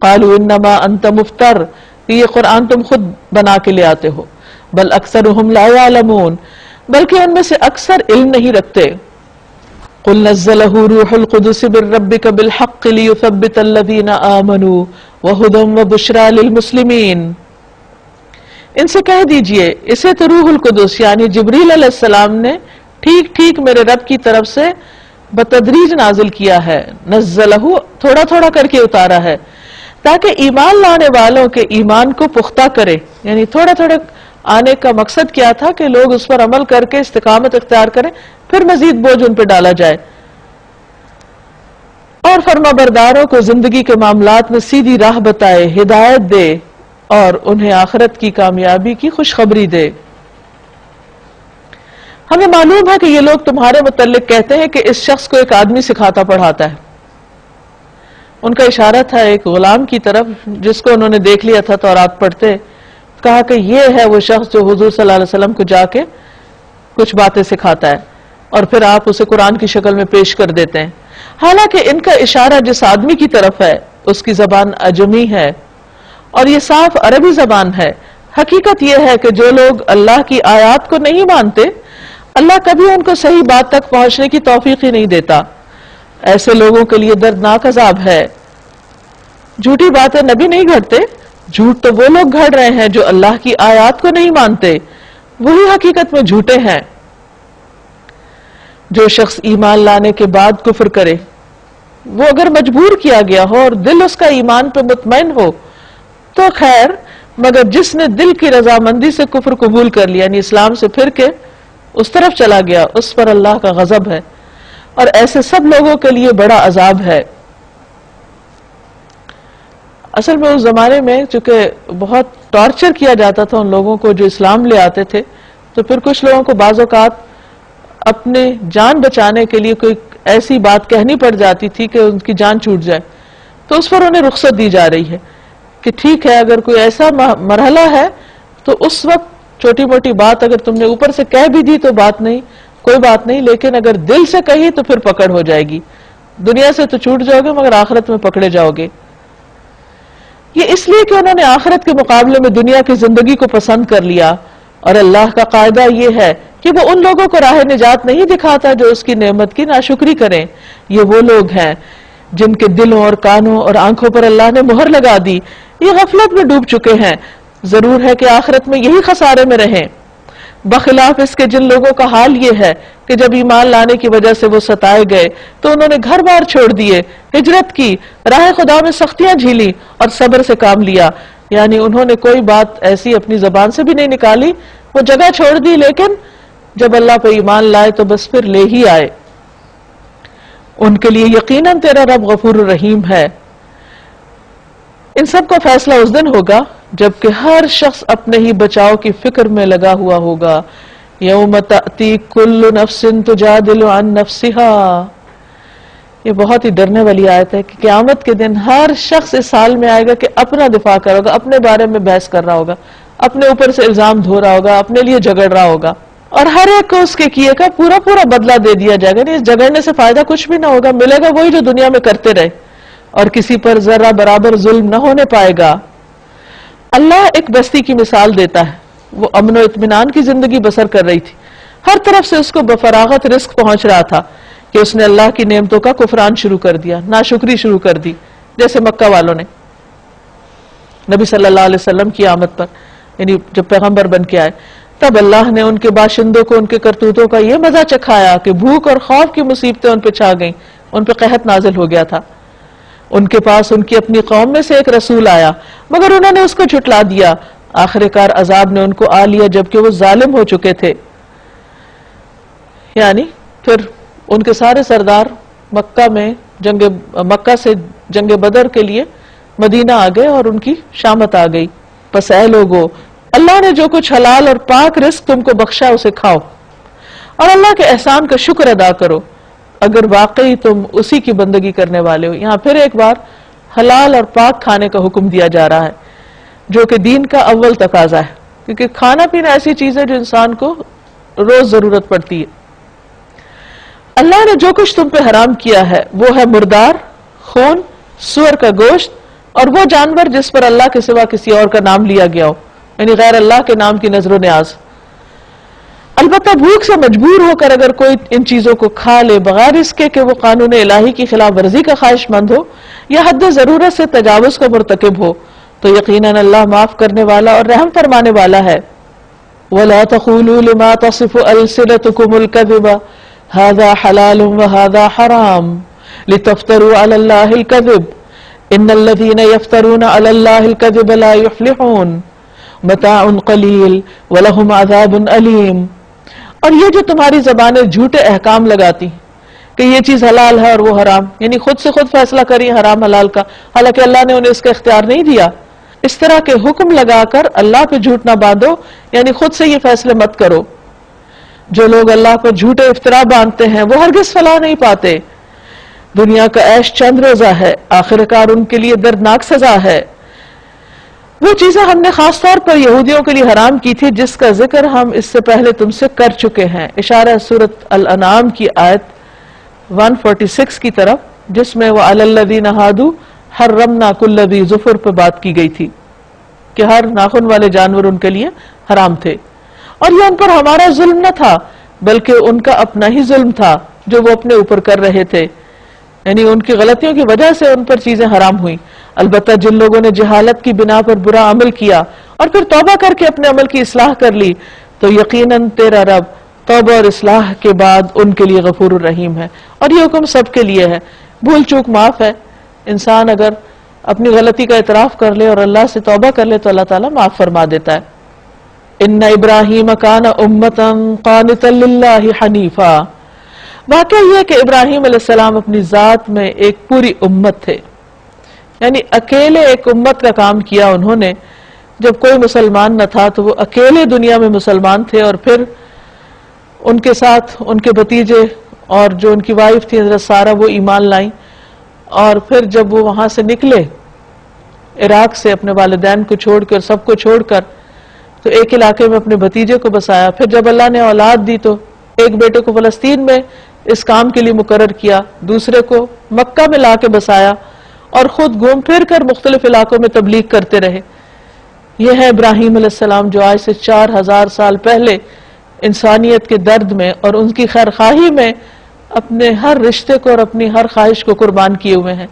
قالوا انما انت مفتر. یہ قرآن تم خود بنا کے لے آتے ہو. بل اکثرهم لا يعلمون. بلکہ ان میں سے اکثر علم نہیں رکھتے. قل نزله روح القدس من ربك بالحق ليثبت الذين آمنوا وهدى وبشرى للمسلمين. ان سے کہہ دیجئے اسے تو روح القدس یعنی جبریل علیہ السلام نے ٹھیک ٹھیک میرے رب کی طرف سے بتدریج نازل کیا ہے. نزلہ تھوڑا تھوڑا کر کے اتارا ہے تاکہ ایمان لانے والوں کے ایمان کو پختہ کرے. یعنی تھوڑا تھوڑا آنے کا مقصد کیا تھا کہ لوگ اس پر عمل کر کے استقامت اختیار کریں، پھر مزید بوجھ ان پہ ڈالا جائے. اور فرما برداروں کو زندگی کے معاملات میں سیدھی راہ بتائے، ہدایت دے اور انہیں آخرت کی کامیابی کی خوشخبری دے. ہمیں معلوم ہے کہ یہ لوگ تمہارے متعلق کہتے ہیں کہ اس شخص کو ایک آدمی سکھاتا پڑھاتا ہے. ان کا اشارہ تھا ایک غلام کی طرف جس کو انہوں نے دیکھ لیا تھا تورات پڑھتے. کہا کہ یہ ہے وہ شخص جو حضور صلی اللہ علیہ وسلم کو جا کے کچھ باتیں سکھاتا ہے اور پھر آپ اسے قرآن کی شکل میں پیش کر دیتے ہیں. حالانکہ ان کا اشارہ جس آدمی کی طرف ہے اس کی زبان عجمی ہے اور یہ صاف عربی زبان ہے۔ حقیقت یہ ہے کہ جو لوگ اللہ کی آیات کو نہیں مانتے، اللہ کبھی ان کو صحیح بات تک پہنچنے کی توفیق ہی نہیں دیتا۔ ایسے لوگوں کے لیے دردناک عذاب ہے۔ جھوٹی باتیں نبی نہیں گھڑتے، جھوٹ تو وہ لوگ گھڑ رہے ہیں جو اللہ کی آیات کو نہیں مانتے، وہی حقیقت میں جھوٹے ہیں۔ جو شخص ایمان لانے کے بعد کفر کرے، وہ اگر مجبور کیا گیا ہو اور دل اس کا ایمان پہ مطمئن ہو تو خیر، مگر جس نے دل کی رضامندی سے کفر قبول کر لیا، یعنی اسلام سے پھر کے اس طرف چلا گیا، اس پر اللہ کا غضب ہے، اور ایسے سب لوگوں کے لیے بڑا عذاب ہے۔ اصل میں اس زمانے میں چونکہ بہت ٹارچر کیا جاتا تھا ان لوگوں کو جو اسلام لے آتے تھے، تو پھر کچھ لوگوں کو بعض اوقات اپنے جان بچانے کے لیے کوئی ایسی بات کہنی پڑ جاتی تھی کہ ان کی جان چھوٹ جائے، تو اس پر انہیں رخصت دی جا رہی ہے کہ ٹھیک ہے، اگر کوئی ایسا مرحلہ ہے تو اس وقت چھوٹی موٹی بات اگر تم نے اوپر سے کہہ بھی دی تو بات نہیں، کوئی بات نہیں، لیکن اگر دل سے کہی تو پھر پکڑ ہو جائے گی، دنیا سے تو چھوٹ جاؤ گے مگر آخرت میں پکڑے جاؤ گے۔ یہ اس لیے کہ انہوں نے آخرت کے مقابلے میں دنیا کی زندگی کو پسند کر لیا، اور اللہ کا قاعدہ یہ ہے کہ وہ ان لوگوں کو راہ نجات نہیں دکھاتا جو اس کی نعمت کی ناشکری کریں۔ یہ وہ لوگ ہیں جن کے دلوں اور کانوں اور آنکھوں پر اللہ نے مہر لگا دی، یہ غفلت میں ڈوب چکے ہیں، ضرور ہے کہ آخرت میں یہی خسارے میں رہیں۔ بخلاف اس کے جن لوگوں کا حال یہ ہے کہ جب ایمان لانے کی وجہ سے وہ ستائے گئے تو انہوں نے گھر بار چھوڑ دیے، ہجرت کی، راہ خدا میں سختیاں جھیلی اور صبر سے کام لیا، یعنی انہوں نے کوئی بات ایسی اپنی زبان سے بھی نہیں نکالی، وہ جگہ چھوڑ دی، لیکن جب اللہ پہ ایمان لائے تو بس پھر لے ہی آئے۔ ان کے لیے یقیناً تیرا رب غفور الرحیم ہے۔ ان سب کا فیصلہ اس دن ہوگا جبکہ ہر شخص اپنے ہی بچاؤ کی فکر میں لگا ہوا ہوگا۔ یوم تأتی کل نفس تجادل عن نفسها، یہ بہت ہی ڈرنے والی آیت ہے کہ قیامت کے دن ہر شخص اس حال میں آئے گا کہ اپنا دفاع کر رہا ہوگا، اپنے بارے میں بحث کر رہا ہوگا، اپنے اوپر سے الزام دھو رہا ہوگا، اپنے لیے جھگڑ رہا ہوگا، اور ہر ایک کو اس کے کیے کا پورا پورا بدلہ دے دیا جائے گا۔ اس جھگڑنے سے فائدہ کچھ بھی نہ ہوگا، ملے گا وہی جو دنیا میں کرتے رہے، اور کسی پر ذرہ برابر ظلم نہ ہونے پائے گا۔ اللہ ایک بستی کی مثال دیتا ہے، وہ امن و اطمینان کی زندگی بسر کر رہی تھی، ہر طرف سے اس کو بفراغت رزق پہنچ رہا تھا کہ اس نے اللہ کی نعمتوں کا کفران شروع کر دیا، ناشکری شروع کر دی، جیسے مکہ والوں نے نبی صلی اللہ علیہ وسلم کی آمد پر، یعنی جب پیغمبر بن کے آئے، تب اللہ نے ان کے باشندوں کو ان کے کرتوتوں کا یہ مزہ چکھایا کہ بھوک اور خوف کی مصیبتیں ان پہ چھا گئیں، ان پہ قحط نازل ہو گیا تھا۔ ان کے پاس ان کی اپنی قوم میں سے ایک رسول آیا مگر انہوں نے اس کو جھٹلا دیا، آخر کار عذاب نے ان کو آ لیا جبکہ وہ ظالم ہو چکے تھے۔ یعنی پھر ان کے سارے سردار مکہ سے جنگ بدر کے لیے مدینہ آ گئے اور ان کی شامت آ گئی۔ پس اے لوگو، اللہ نے جو کچھ حلال اور پاک رزق تم کو بخشا اسے کھاؤ اور اللہ کے احسان کا شکر ادا کرو اگر واقعی تم اسی کی بندگی کرنے والے ہو۔ یہاں پھر ایک بار حلال اور پاک کھانے کا حکم دیا جا رہا ہے جو کہ دین کا اول تقاضا ہے، کیونکہ کھانا پینا ایسی چیز ہے جو انسان کو روز ضرورت پڑتی ہے۔ اللہ نے جو کچھ تم پہ حرام کیا ہے وہ ہے مردار، خون، سور کا گوشت اور وہ جانور جس پر اللہ کے سوا کسی اور کا نام لیا گیا ہو، یعنی غیر اللہ کے نام کی نظر و نیاز۔ البتہ بھوک سے مجبور ہو کر اگر کوئی ان چیزوں کو کھا لے بغیر اس کے کہ وہ قانون الہی کی خلاف ورزی کا خواہش مند ہو یا حد ضرورت سے تجاوز کا مرتکب ہو تو یقیناً اللہ معاف کرنے والا اور رحم فرمانے والا ہے۔ وَلَا تَقُولُوا لِمَا تَصِفُ أَلْسِنَتُكُمُ الْكَذِبَ هَذَا حَلَالٌ وَهَذَا حَرَامٌ لِتَفْتَرُوا عَلَى اللَّهِ الْكَذِبَ إِنَّ الَّذِينَ يَفْتَرُونَ عَلَى اللَّهِ الْكَذِبَ لَا يُفْلِحُونَ مَتَاعٌ قَلِيلٌ وَلَهُمْ عَذَابٌ أَلِيمٌ۔ اور یہ جو تمہاری زبانیں جھوٹے احکام لگاتی کہ یہ چیز حلال ہے اور وہ حرام، یعنی خود سے خود فیصلہ کری حرام حلال کا، حالانکہ اللہ نے انہیں اس کا اختیار نہیں دیا، اس طرح کے حکم لگا کر اللہ پہ جھوٹ نہ باندھو، یعنی خود سے یہ فیصلے مت کرو۔ جو لوگ اللہ پر جھوٹے افطرا باندھتے ہیں وہ ہرگز فلاح نہیں پاتے۔ دنیا کا عیش چند روزہ ہے، آخرکار ان کے لیے دردناک سزا ہے۔ وہ چیزیں ہم نے خاص طور پر یہودیوں کے لیے حرام کی تھی جس کا ذکر ہم اس سے پہلے تم سے کر چکے ہیں، اشارہ سورۃ الانعام کی آیت 146 کی طرف، جس میں وَعَلَى الَّذِينَ هَادُوا حَرَّمْنَا كُلَّ ذِي ظُفُرٍ پر بات کی گئی تھی۔ کہ ہر ناخن والے جانور ان کے لیے حرام تھے. اور یہ ان پر ہمارا ظلم نہ تھا بلکہ ان کا اپنا ہی ظلم تھا جو وہ اپنے اوپر کر رہے تھے، یعنی ان کی غلطیوں کی وجہ سے ان پر چیزیں حرام ہوئیں. البتہ جن لوگوں نے جہالت کی بنا پر برا عمل کیا اور پھر توبہ کر کے اپنے عمل کی اصلاح کر لی تو یقیناً تیرا رب توبہ اور اصلاح کے بعد ان کے لیے غفور الرحیم ہے. اور یہ حکم سب کے لیے ہے، بھول چوک معاف ہے. انسان اگر اپنی غلطی کا اعتراف کر لے اور اللہ سے توبہ کر لے تو اللہ تعالیٰ معاف فرما دیتا ہے. ان ابراہیم کان امتا قانتا للہ حنیفا. واقعہ یہ کہ ابراہیم علیہ السلام اپنی ذات میں ایک پوری امت تھے، یعنی اکیلے ایک امت کا کام کیا انہوں نے. جب کوئی مسلمان نہ تھا تو وہ اکیلے دنیا میں مسلمان تھے، اور پھر ان کے ساتھ ان کے بھتیجے اور جو ان کی وائف تھی حضرت سارہ وہ ایمان لائیں. اور پھر جب وہ وہاں سے نکلے عراق سے اپنے والدین کو چھوڑ کر سب کو چھوڑ کر تو ایک علاقے میں اپنے بھتیجے کو بسایا. پھر جب اللہ نے اولاد دی تو ایک بیٹے کو فلسطین میں اس کام کے لیے مقرر کیا، دوسرے کو مکہ میں لا کے بسایا اور خود گھوم پھر کر مختلف علاقوں میں تبلیغ کرتے رہے. یہ ہے ابراہیم علیہ السلام جو آج سے 4000 سال پہلے انسانیت کے درد میں اور ان کی خیرخواہی میں اپنے ہر رشتے کو اور اپنی ہر خواہش کو قربان کیے ہوئے ہیں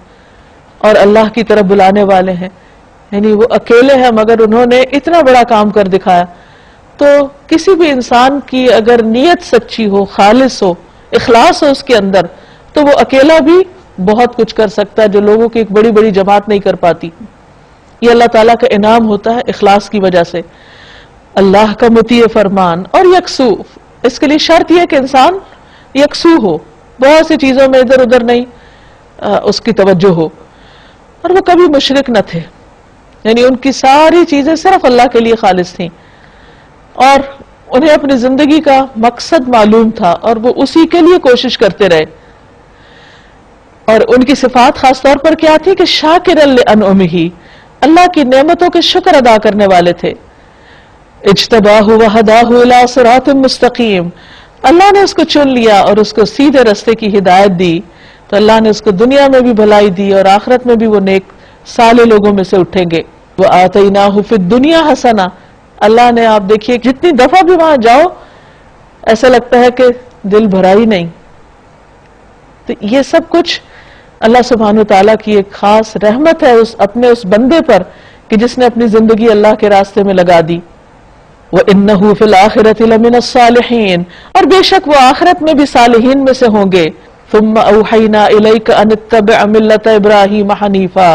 اور اللہ کی طرف بلانے والے ہیں. یعنی وہ اکیلے ہیں مگر انہوں نے اتنا بڑا کام کر دکھایا. تو کسی بھی انسان کی اگر نیت سچی ہو، خالص ہو، اخلاص ہو اس کے اندر تو وہ اکیلا بھی بہت کچھ کر سکتا ہے جو لوگوں کی ایک بڑی بڑی جماعت نہیں کر پاتی. یہ اللہ تعالیٰ کا انعام ہوتا ہے اخلاص کی وجہ سے. اللہ کا مطیع فرمان اور یکسو، اس کے لیے شرط یہ کہ انسان یکسو ہو، بہت سی چیزوں میں ادھر ادھر نہیں اس کی توجہ ہو. اور وہ کبھی مشرک نہ تھے، یعنی ان کی ساری چیزیں صرف اللہ کے لیے خالص تھیں اور انہیں اپنی زندگی کا مقصد معلوم تھا اور وہ اسی کے لیے کوشش کرتے رہے. اور ان کی صفات خاص طور پر کیا تھی کہ شاکرا لانعمہ، اللہ کی نعمتوں کے شکر ادا کرنے والے تھے. اجتباہ وہداہ الی صراط مستقیم، اللہ نے اس کو چن لیا اور اس کو سیدھے رستے کی ہدایت دی تو اللہ نے اس کو دنیا میں بھی بھلائی دی اور آخرت میں بھی وہ نیک صالح لوگوں میں سے اٹھیں گے. وآتیناہ فی الدنیا حسنہ، اللہ نے آپ دیکھیے جتنی دفعہ بھی وہاں جاؤ ایسا لگتا ہے کہ دل بھرا ہی نہیں. تو یہ سب کچھ اللہ سبحانہ وتعالیٰ کی ایک خاص رحمت ہے اپنے اس بندے پر کہ جس نے اپنی زندگی اللہ کے راستے میں لگا دی. وَإِنَّهُ فِي الْآخِرَةِ لَمِنَ الصَّالِحِينَ، اور بے شک وہ آخرت میں بھی صالحین میں سے ہوں گے. ثُمَّ أَوْحَيْنَا إِلَيْكَ أَنِ اتَّبِعْ مِلَّةَ إِبْرَاهِيمَ حَنِيفًا،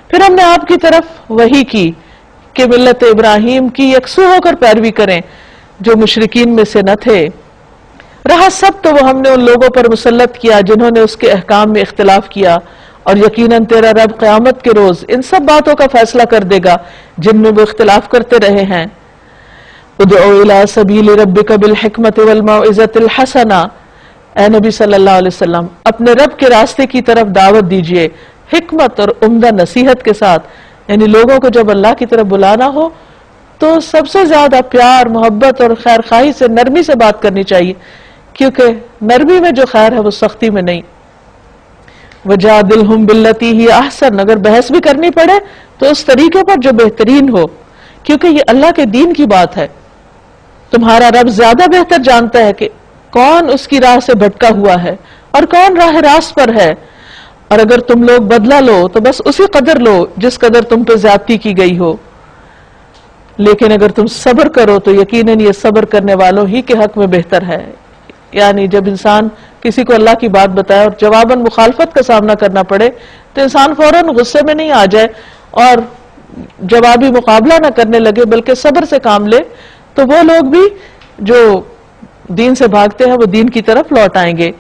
پھر ہم نے آپ کی طرف وحی کی کہ ملت ابراہیم کی یکسو ہو کر پیروی کریں جو مشرکین میں سے نہ تھے. رہا سب تو وہ ہم نے ان لوگوں پر مسلط کیا جنہوں نے اس کے احکام میں اختلاف کیا، اور یقیناً تیرا رب قیامت کے روز ان سب باتوں کا فیصلہ کر دے گا جن میں وہ اختلاف کرتے رہے ہیں. ادعو الی سبیل ربک بالحکمت والموعظۃ الحسنہ، اے نبی صلی اللہ علیہ وسلم اپنے رب کے راستے کی طرف دعوت دیجئے حکمت اور عمدہ نصیحت کے ساتھ. یعنی لوگوں کو جب اللہ کی طرف بلانا ہو تو سب سے زیادہ پیار، محبت اور خیر خواہی سے، نرمی سے بات کرنی چاہیے، کیونکہ نرمی میں جو خیر ہے وہ سختی میں نہیں. وَجَادِلْهُمْ بِالَّتِي هِيَ أَحْسَنُ، اگر بحث بھی کرنی پڑے تو اس طریقے پر جو بہترین ہو، کیونکہ یہ اللہ کے دین کی بات ہے. تمہارا رب زیادہ بہتر جانتا ہے کہ کون اس کی راہ سے بھٹکا ہوا ہے اور کون راہ راست پر ہے. اور اگر تم لوگ بدلہ لو تو بس اسی قدر لو جس قدر تم پہ زیادتی کی گئی ہو، لیکن اگر تم صبر کرو تو یقیناً یہ صبر کرنے والوں ہی کے حق میں بہتر ہے. یعنی جب انسان کسی کو اللہ کی بات بتائے اور جواباً مخالفت کا سامنا کرنا پڑے تو انسان فوراً غصے میں نہیں آ جائے اور جوابی مقابلہ نہ کرنے لگے بلکہ صبر سے کام لے، تو وہ لوگ بھی جو دین سے بھاگتے ہیں وہ دین کی طرف لوٹ آئیں گے.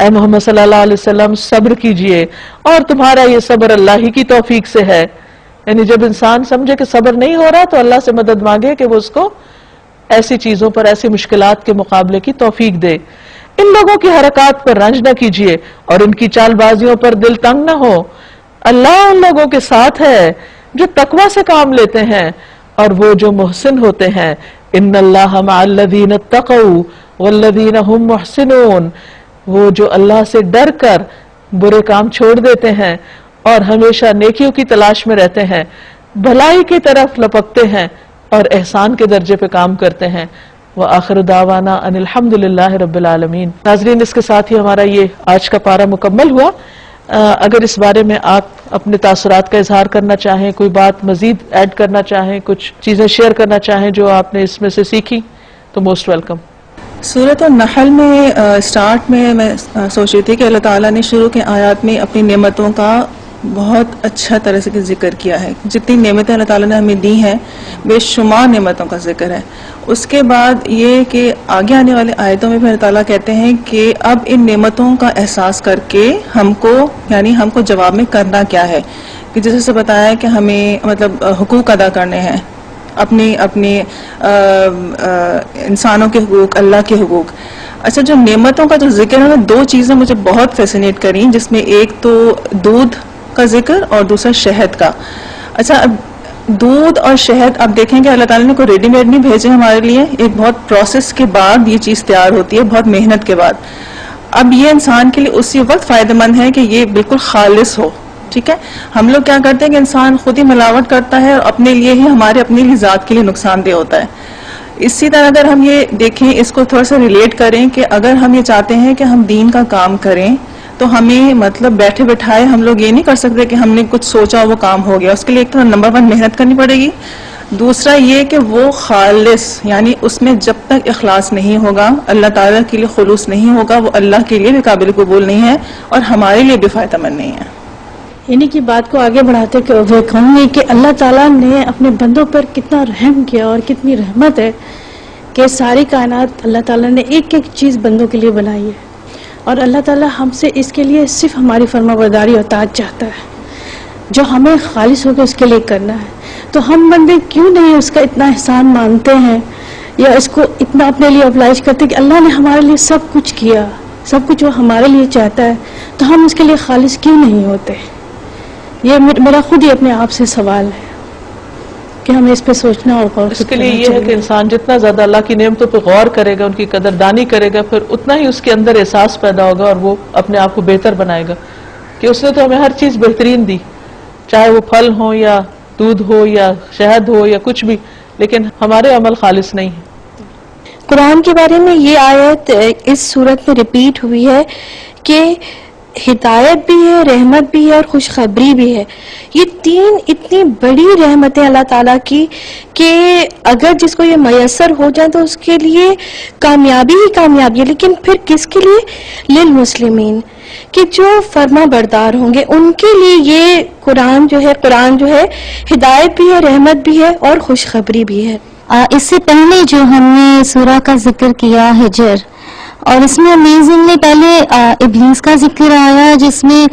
اے محمد صلی اللہ علیہ وسلم صبر کیجئے اور تمہارا یہ صبر اللہ ہی کی توفیق سے ہے. یعنی جب انسان سمجھے کہ صبر نہیں ہو رہا تو اللہ سے مدد مانگے کہ وہ اس کو ایسی چیزوں پر، ایسی مشکلات کے مقابلے کی توفیق دے. ان لوگوں کی حرکات پر رنج نہ کیجئے اور ان کی چال بازیوں پر دل تنگ نہ ہو. اللہ ان لوگوں کے ساتھ ہے جو تقوی سے کام لیتے ہیں اور وہ جو محسن ہوتے ہیں. ان اللہ مع الذین اتقوا والذین هم محسنون، وہ جو اللہ سے ڈر کر برے کام چھوڑ دیتے ہیں اور ہمیشہ نیکیوں کی تلاش میں رہتے ہیں، بھلائی کی طرف لپکتے ہیں اور احسان کے درجے پہ کام کرتے ہیں. وآخر دعوانا ان الحمدللہ رب العالمین. ناظرین، اس کے ساتھ ہی ہمارا یہ آج کا پارہ مکمل ہوا. اگر اس بارے میں آپ اپنے تاثرات کا اظہار کرنا چاہیں، کوئی بات مزید ایڈ کرنا چاہیں، کچھ چیزیں شیئر کرنا چاہیں جو آپ نے اس میں سے سیکھی، تو موسٹ ویلکم. سورۃ النحل میں سٹارٹ میں سوچ رہی تھی کہ اللہ تعالیٰ نے شروع کے آیات میں اپنی نعمتوں کا بہت اچھا طرح سے ذکر کیا ہے. جتنی نعمتیں اللہ تعالیٰ نے ہمیں دی ہیں، بے شمار نعمتوں کا ذکر ہے. اس کے بعد یہ کہ آگے آنے والے آیتوں میں بھی اللہ تعالیٰ کہتے ہیں کہ اب ان نعمتوں کا احساس کر کے ہم کو جواب میں کرنا کیا ہے. کہ جیسے سے بتایا ہے کہ ہمیں مطلب حقوق ادا کرنے ہیں، اپنے انسانوں کے حقوق، اللہ کے حقوق. اچھا، جو نعمتوں کا جو ذکر ہے، دو چیزیں مجھے بہت فیسینیٹ کریں، جس میں ایک تو دودھ کا ذکر اور دوسرا شہد کا. اچھا، اب دودھ اور شہد آپ دیکھیں کہ اللہ تعالیٰ نے کوئی ریڈی میڈ نہیں بھیجے ہمارے لیے، ایک بہت پروسیس کے بعد یہ چیز تیار ہوتی ہے، بہت محنت کے بعد. اب یہ انسان کے لیے اسی وقت فائدہ مند ہے کہ یہ بالکل خالص ہو. ٹھیک ہے، ہم لوگ کیا کرتے ہیں کہ انسان خود ہی ملاوٹ کرتا ہے اور اپنے لیے ہی، ہمارے اپنے لیے ذات کے لیے نقصان دہ ہوتا ہے. اسی طرح اگر ہم یہ دیکھیں، اس کو تھوڑا سا ریلیٹ کریں کہ اگر ہم یہ چاہتے ہیں کہ ہم دین کا کام کریں تو ہمیں مطلب بیٹھے بٹھائے ہم لوگ یہ نہیں کر سکتے کہ ہم نے کچھ سوچا وہ کام ہو گیا. اس کے لیے ایک تو نمبر 1 محنت کرنی پڑے گی. دوسرا یہ کہ وہ خالص، یعنی اس میں جب تک اخلاص نہیں ہوگا، اللہ تعالیٰ کے لیے خلوص نہیں ہوگا، وہ اللہ کے لیے بھی قابل قبول نہیں ہے اور ہمارے لیے بھی فائدہ مند نہیں ہے. انہی کی بات کو آگے بڑھاتے ہوئے کہوں گی کہ اللہ تعالیٰ نے اپنے بندوں پر کتنا رحم کیا اور کتنی رحمت ہے کہ ساری کائنات اللہ تعالیٰ نے ایک ایک چیز بندوں کے لیے بنائی ہے. اور اللہ تعالیٰ ہم سے اس کے لیے صرف ہماری فرما برداری اور اطاعت چاہتا ہے، جو ہمیں خالص ہو کے اس کے لیے کرنا ہے. تو ہم بندے کیوں نہیں اس کا اتنا احسان مانتے ہیں یا اس کو اتنا اپنے لیے ابلائش کرتے کہ اللہ نے ہمارے لیے سب کچھ کیا، سب کچھ وہ ہمارے لیے چاہتا ہے، تو ہم اس کے لیے خالص کیوں نہیں ہوتے؟ یہ میرا خود ہی اپنے آپ سے سوال ہے کہ ہمیں اس پہ سوچنا اور غور اس کے لیے یہ ہے کہ انسان جتنا زیادہ اللہ کی نعمتوں پہ غور کرے گا، ان کی قدردانی کرے گا، پھر اتنا ہی اس کے اندر احساس پیدا ہوگا اور وہ اپنے آپ کو بہتر بنائے گا کہ اس نے تو ہمیں ہر چیز بہترین دی، چاہے وہ پھل ہو یا دودھ ہو یا شہد ہو یا کچھ بھی، لیکن ہمارے عمل خالص نہیں ہے. قرآن کے بارے میں یہ آیت اس صورت میں ریپیٹ ہوئی ہے کہ ہدایت بھی ہے، رحمت بھی ہے اور خوشخبری بھی ہے. یہ تین اتنی بڑی رحمتیں اللہ تعالیٰ کی کہ اگر جس کو یہ میسر ہو جائے تو اس کے لیے کامیابی ہی کامیابی ہے. لیکن پھر کس کے لیے؟ للمسلمین، کہ جو فرما بردار ہوں گے ان کے لیے یہ قرآن جو ہے ہدایت بھی ہے، رحمت بھی ہے اور خوشخبری بھی ہے. اس سے پہلے جو ہم نے سورہ کا ذکر کیا ہجر، اور اس میں امیزنگلی پہلے ابلیس کا ذکر آیا، جس میں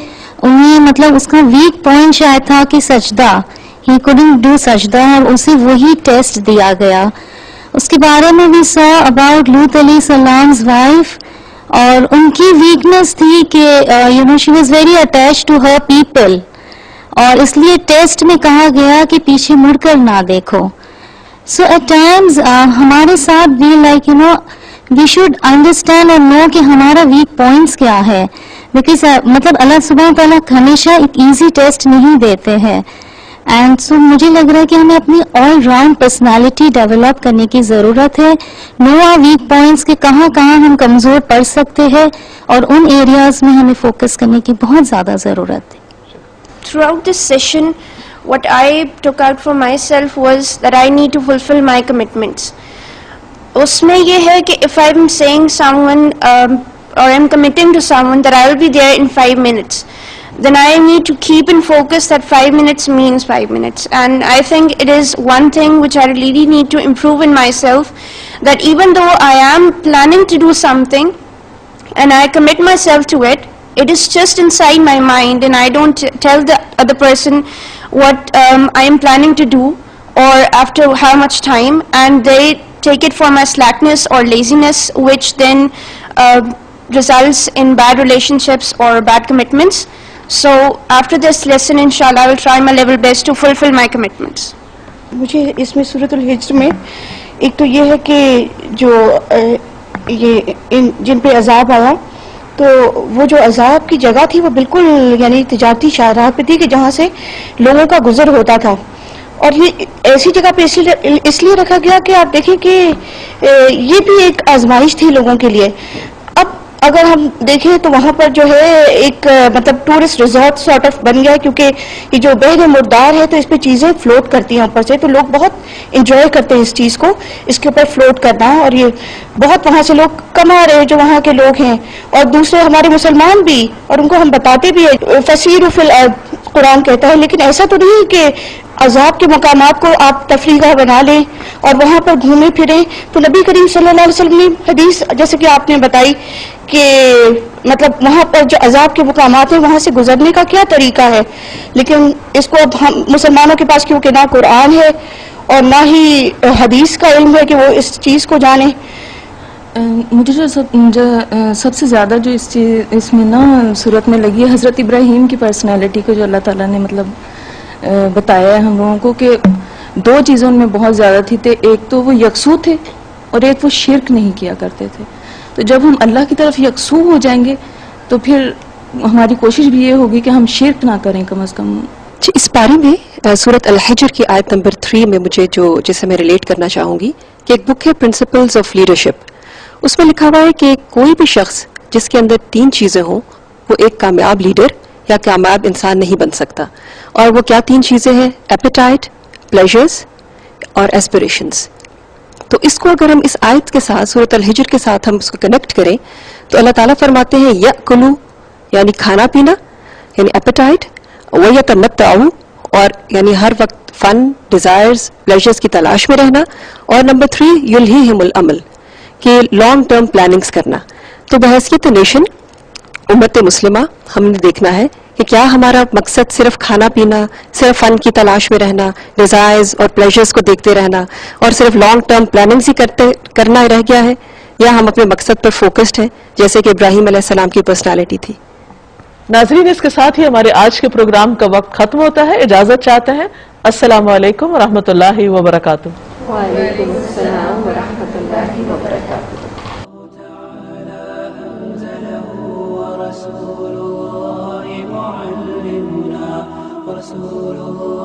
انہیں مطلب اس کا ویک پوائنٹ شاید تھا کہ سجدہ، ہی couldn't do سجدہ، اور اسے وہی ٹیسٹ دیا گیا. اس کے بارے میں بھی سا اباؤٹ لوط علیہ السلام's وائف، اور ان کی ویکنس تھی کہ she was very attached to her people، اور اس لیے ٹیسٹ میں کہا گیا کہ پیچھے مڑ کر نہ دیکھو. سو ایٹ ٹائمز ہمارے ساتھ بھی لائک وی شوڈ انڈرسٹینڈ اور نو کہ ہمارا ویک پوائنٹس کیا ہے، بیکاز مطلب اللہ سبحانہ تعالیٰ ہمیشہ ایک ایزی ٹیسٹ نہیں دیتے ہیں. اینڈ سو مجھے لگ رہا ہے کہ ہمیں اپنی آل راؤنڈ پرسنالٹی ڈیولپ کرنے کی ضرورت ہے، نو آر ویک پوائنٹس کہ کہاں کہاں ہم کمزور پڑ سکتے ہیں، اور ان ایریاز میں ہمیں فوکس کرنے کی بہت زیادہ ضرورت ہے. Throughout this session, what I took out for myself was that I need to fulfill my commitments. اس میں یہ ہے کہ if I'm saying someone or I'm committing to someone that I will be there in 5 minutes, then I need to keep in focus that 5 minutes means 5 minutes. And I think it is one thing which I really need to improve in myself, that even though I am planning to do something and I commit myself to it, it is just inside my mind and I don't tell the other person what I am planning to do or after how much time, and they take it for my slackness or laziness, which then results in bad relationships or bad commitments. So after this lesson, inshallah, I will try my level best to fulfill my commitments. مجھے اس میں سورۃ الحجر میں ایک تو یہ ہے کہ جو یہ جن پہ عذاب آیا، تو وہ جو عذاب کی جگہ تھی وہ بالکل یعنی تجارتی شاہراہ پہ تھی کہ جہاں سے لوگوں کا گزر ہوتا تھا. اور یہ ایسی جگہ پہ اس لیے رکھا گیا کہ آپ دیکھیں کہ یہ بھی ایک آزمائش تھی لوگوں کے لیے. اب اگر ہم دیکھیں تو وہاں پر جو ہے ایک مطلب ٹورسٹ ریزورٹ سارٹ آف بن گیا, کیونکہ یہ جو بحر مردار ہے تو اس پہ چیزیں فلوٹ کرتی ہیں اوپر سے, تو لوگ بہت انجوائے کرتے ہیں اس چیز کو, اس کے اوپر فلوٹ کرنا. اور یہ بہت وہاں سے لوگ کما رہے ہیں جو وہاں کے لوگ ہیں, اور دوسرے ہمارے مسلمان بھی, اور ان کو ہم بتاتے بھی ہیں. فسیروا فی الارض قرآن کہتا ہے, لیکن ایسا تو نہیں کہ عذاب کے مقامات کو آپ تفریح گاہ بنا لیں اور وہاں پر گھومیں پھریں. تو نبی کریم صلی اللہ علیہ وسلم نے حدیث جیسے کہ آپ نے بتائی کہ مطلب وہاں پر جو عذاب کے مقامات ہیں وہاں سے گزرنے کا کیا طریقہ ہے, لیکن اس کو اب ہم مسلمانوں کے پاس کیونکہ نہ قرآن ہے اور نہ ہی حدیث کا علم ہے کہ وہ اس چیز کو جانیں. مجھے جو سب سے زیادہ جو اس میں نا صورت میں لگی ہے حضرت ابراہیم کی پرسنالٹی کو جو اللہ تعالیٰ نے مطلب بتایا ہے ہم لوگوں کو کہ دو چیزوں میں بہت زیادہ تھی. ایک تو وہ یکسو تھے اور ایک وہ شرک نہیں کیا کرتے تھے. تو جب ہم اللہ کی طرف یکسو ہو جائیں گے تو پھر ہماری کوشش بھی یہ ہوگی کہ ہم شرک نہ کریں کم از کم. جی, اس بارے میں سورۃ الحجر کی آیت نمبر 3 میں مجھے جسے میں ریلیٹ کرنا چاہوں گی کہ ایک بک ہے پرنسپلز آف لیڈرشپ. اس میں لکھا ہوا ہے کہ کوئی بھی شخص جس کے اندر 3 چیزیں ہوں وہ ایک کامیاب لیڈر یا کامیاب انسان نہیں بن سکتا. اور وہ کیا 3 چیزیں ہیں؟ ایپیٹائٹ, پلیجرز اور ایسپریشنز. تو اس کو اگر ہم اس آیت کے ساتھ سورۃ الحجر کے ساتھ ہم اس کو کنیکٹ کریں تو اللہ تعالیٰ فرماتے ہیں یأکلوا یعنی کھانا پینا, یعنی ایپیٹائٹ, ویتمتعوا اور یعنی ہر وقت فن, ڈیزائرز, پلیجرز کی تلاش میں رہنا, اور نمبر 3 یلہیہم العمل کہ لانگ ٹرم پلاننگز کرنا. تو بحیثیت نیشن امت مسلمہ ہم نے دیکھنا ہے کہ کیا ہمارا مقصد صرف کھانا پینا, صرف فن کی تلاش میں رہنا, ڈیزائرز اور پلیجرز کو دیکھتے رہنا اور صرف لانگ ٹرم پلاننگز ہی کرنا رہ گیا ہے, یا ہم اپنے مقصد پر فوکسڈ ہیں جیسے کہ ابراہیم علیہ السلام کی پرسنالٹی تھی. ناظرین, اس کے ساتھ ہی ہمارے آج کے پروگرام کا وقت ختم ہوتا ہے. اجازت چاہتے ہیں. السلام علیکم ورحمۃ اللہ وبرکاتہ. وعلیکم السلام ورحمۃ اللہ وبرکاتہ. رسول الله معلمنا رسول الله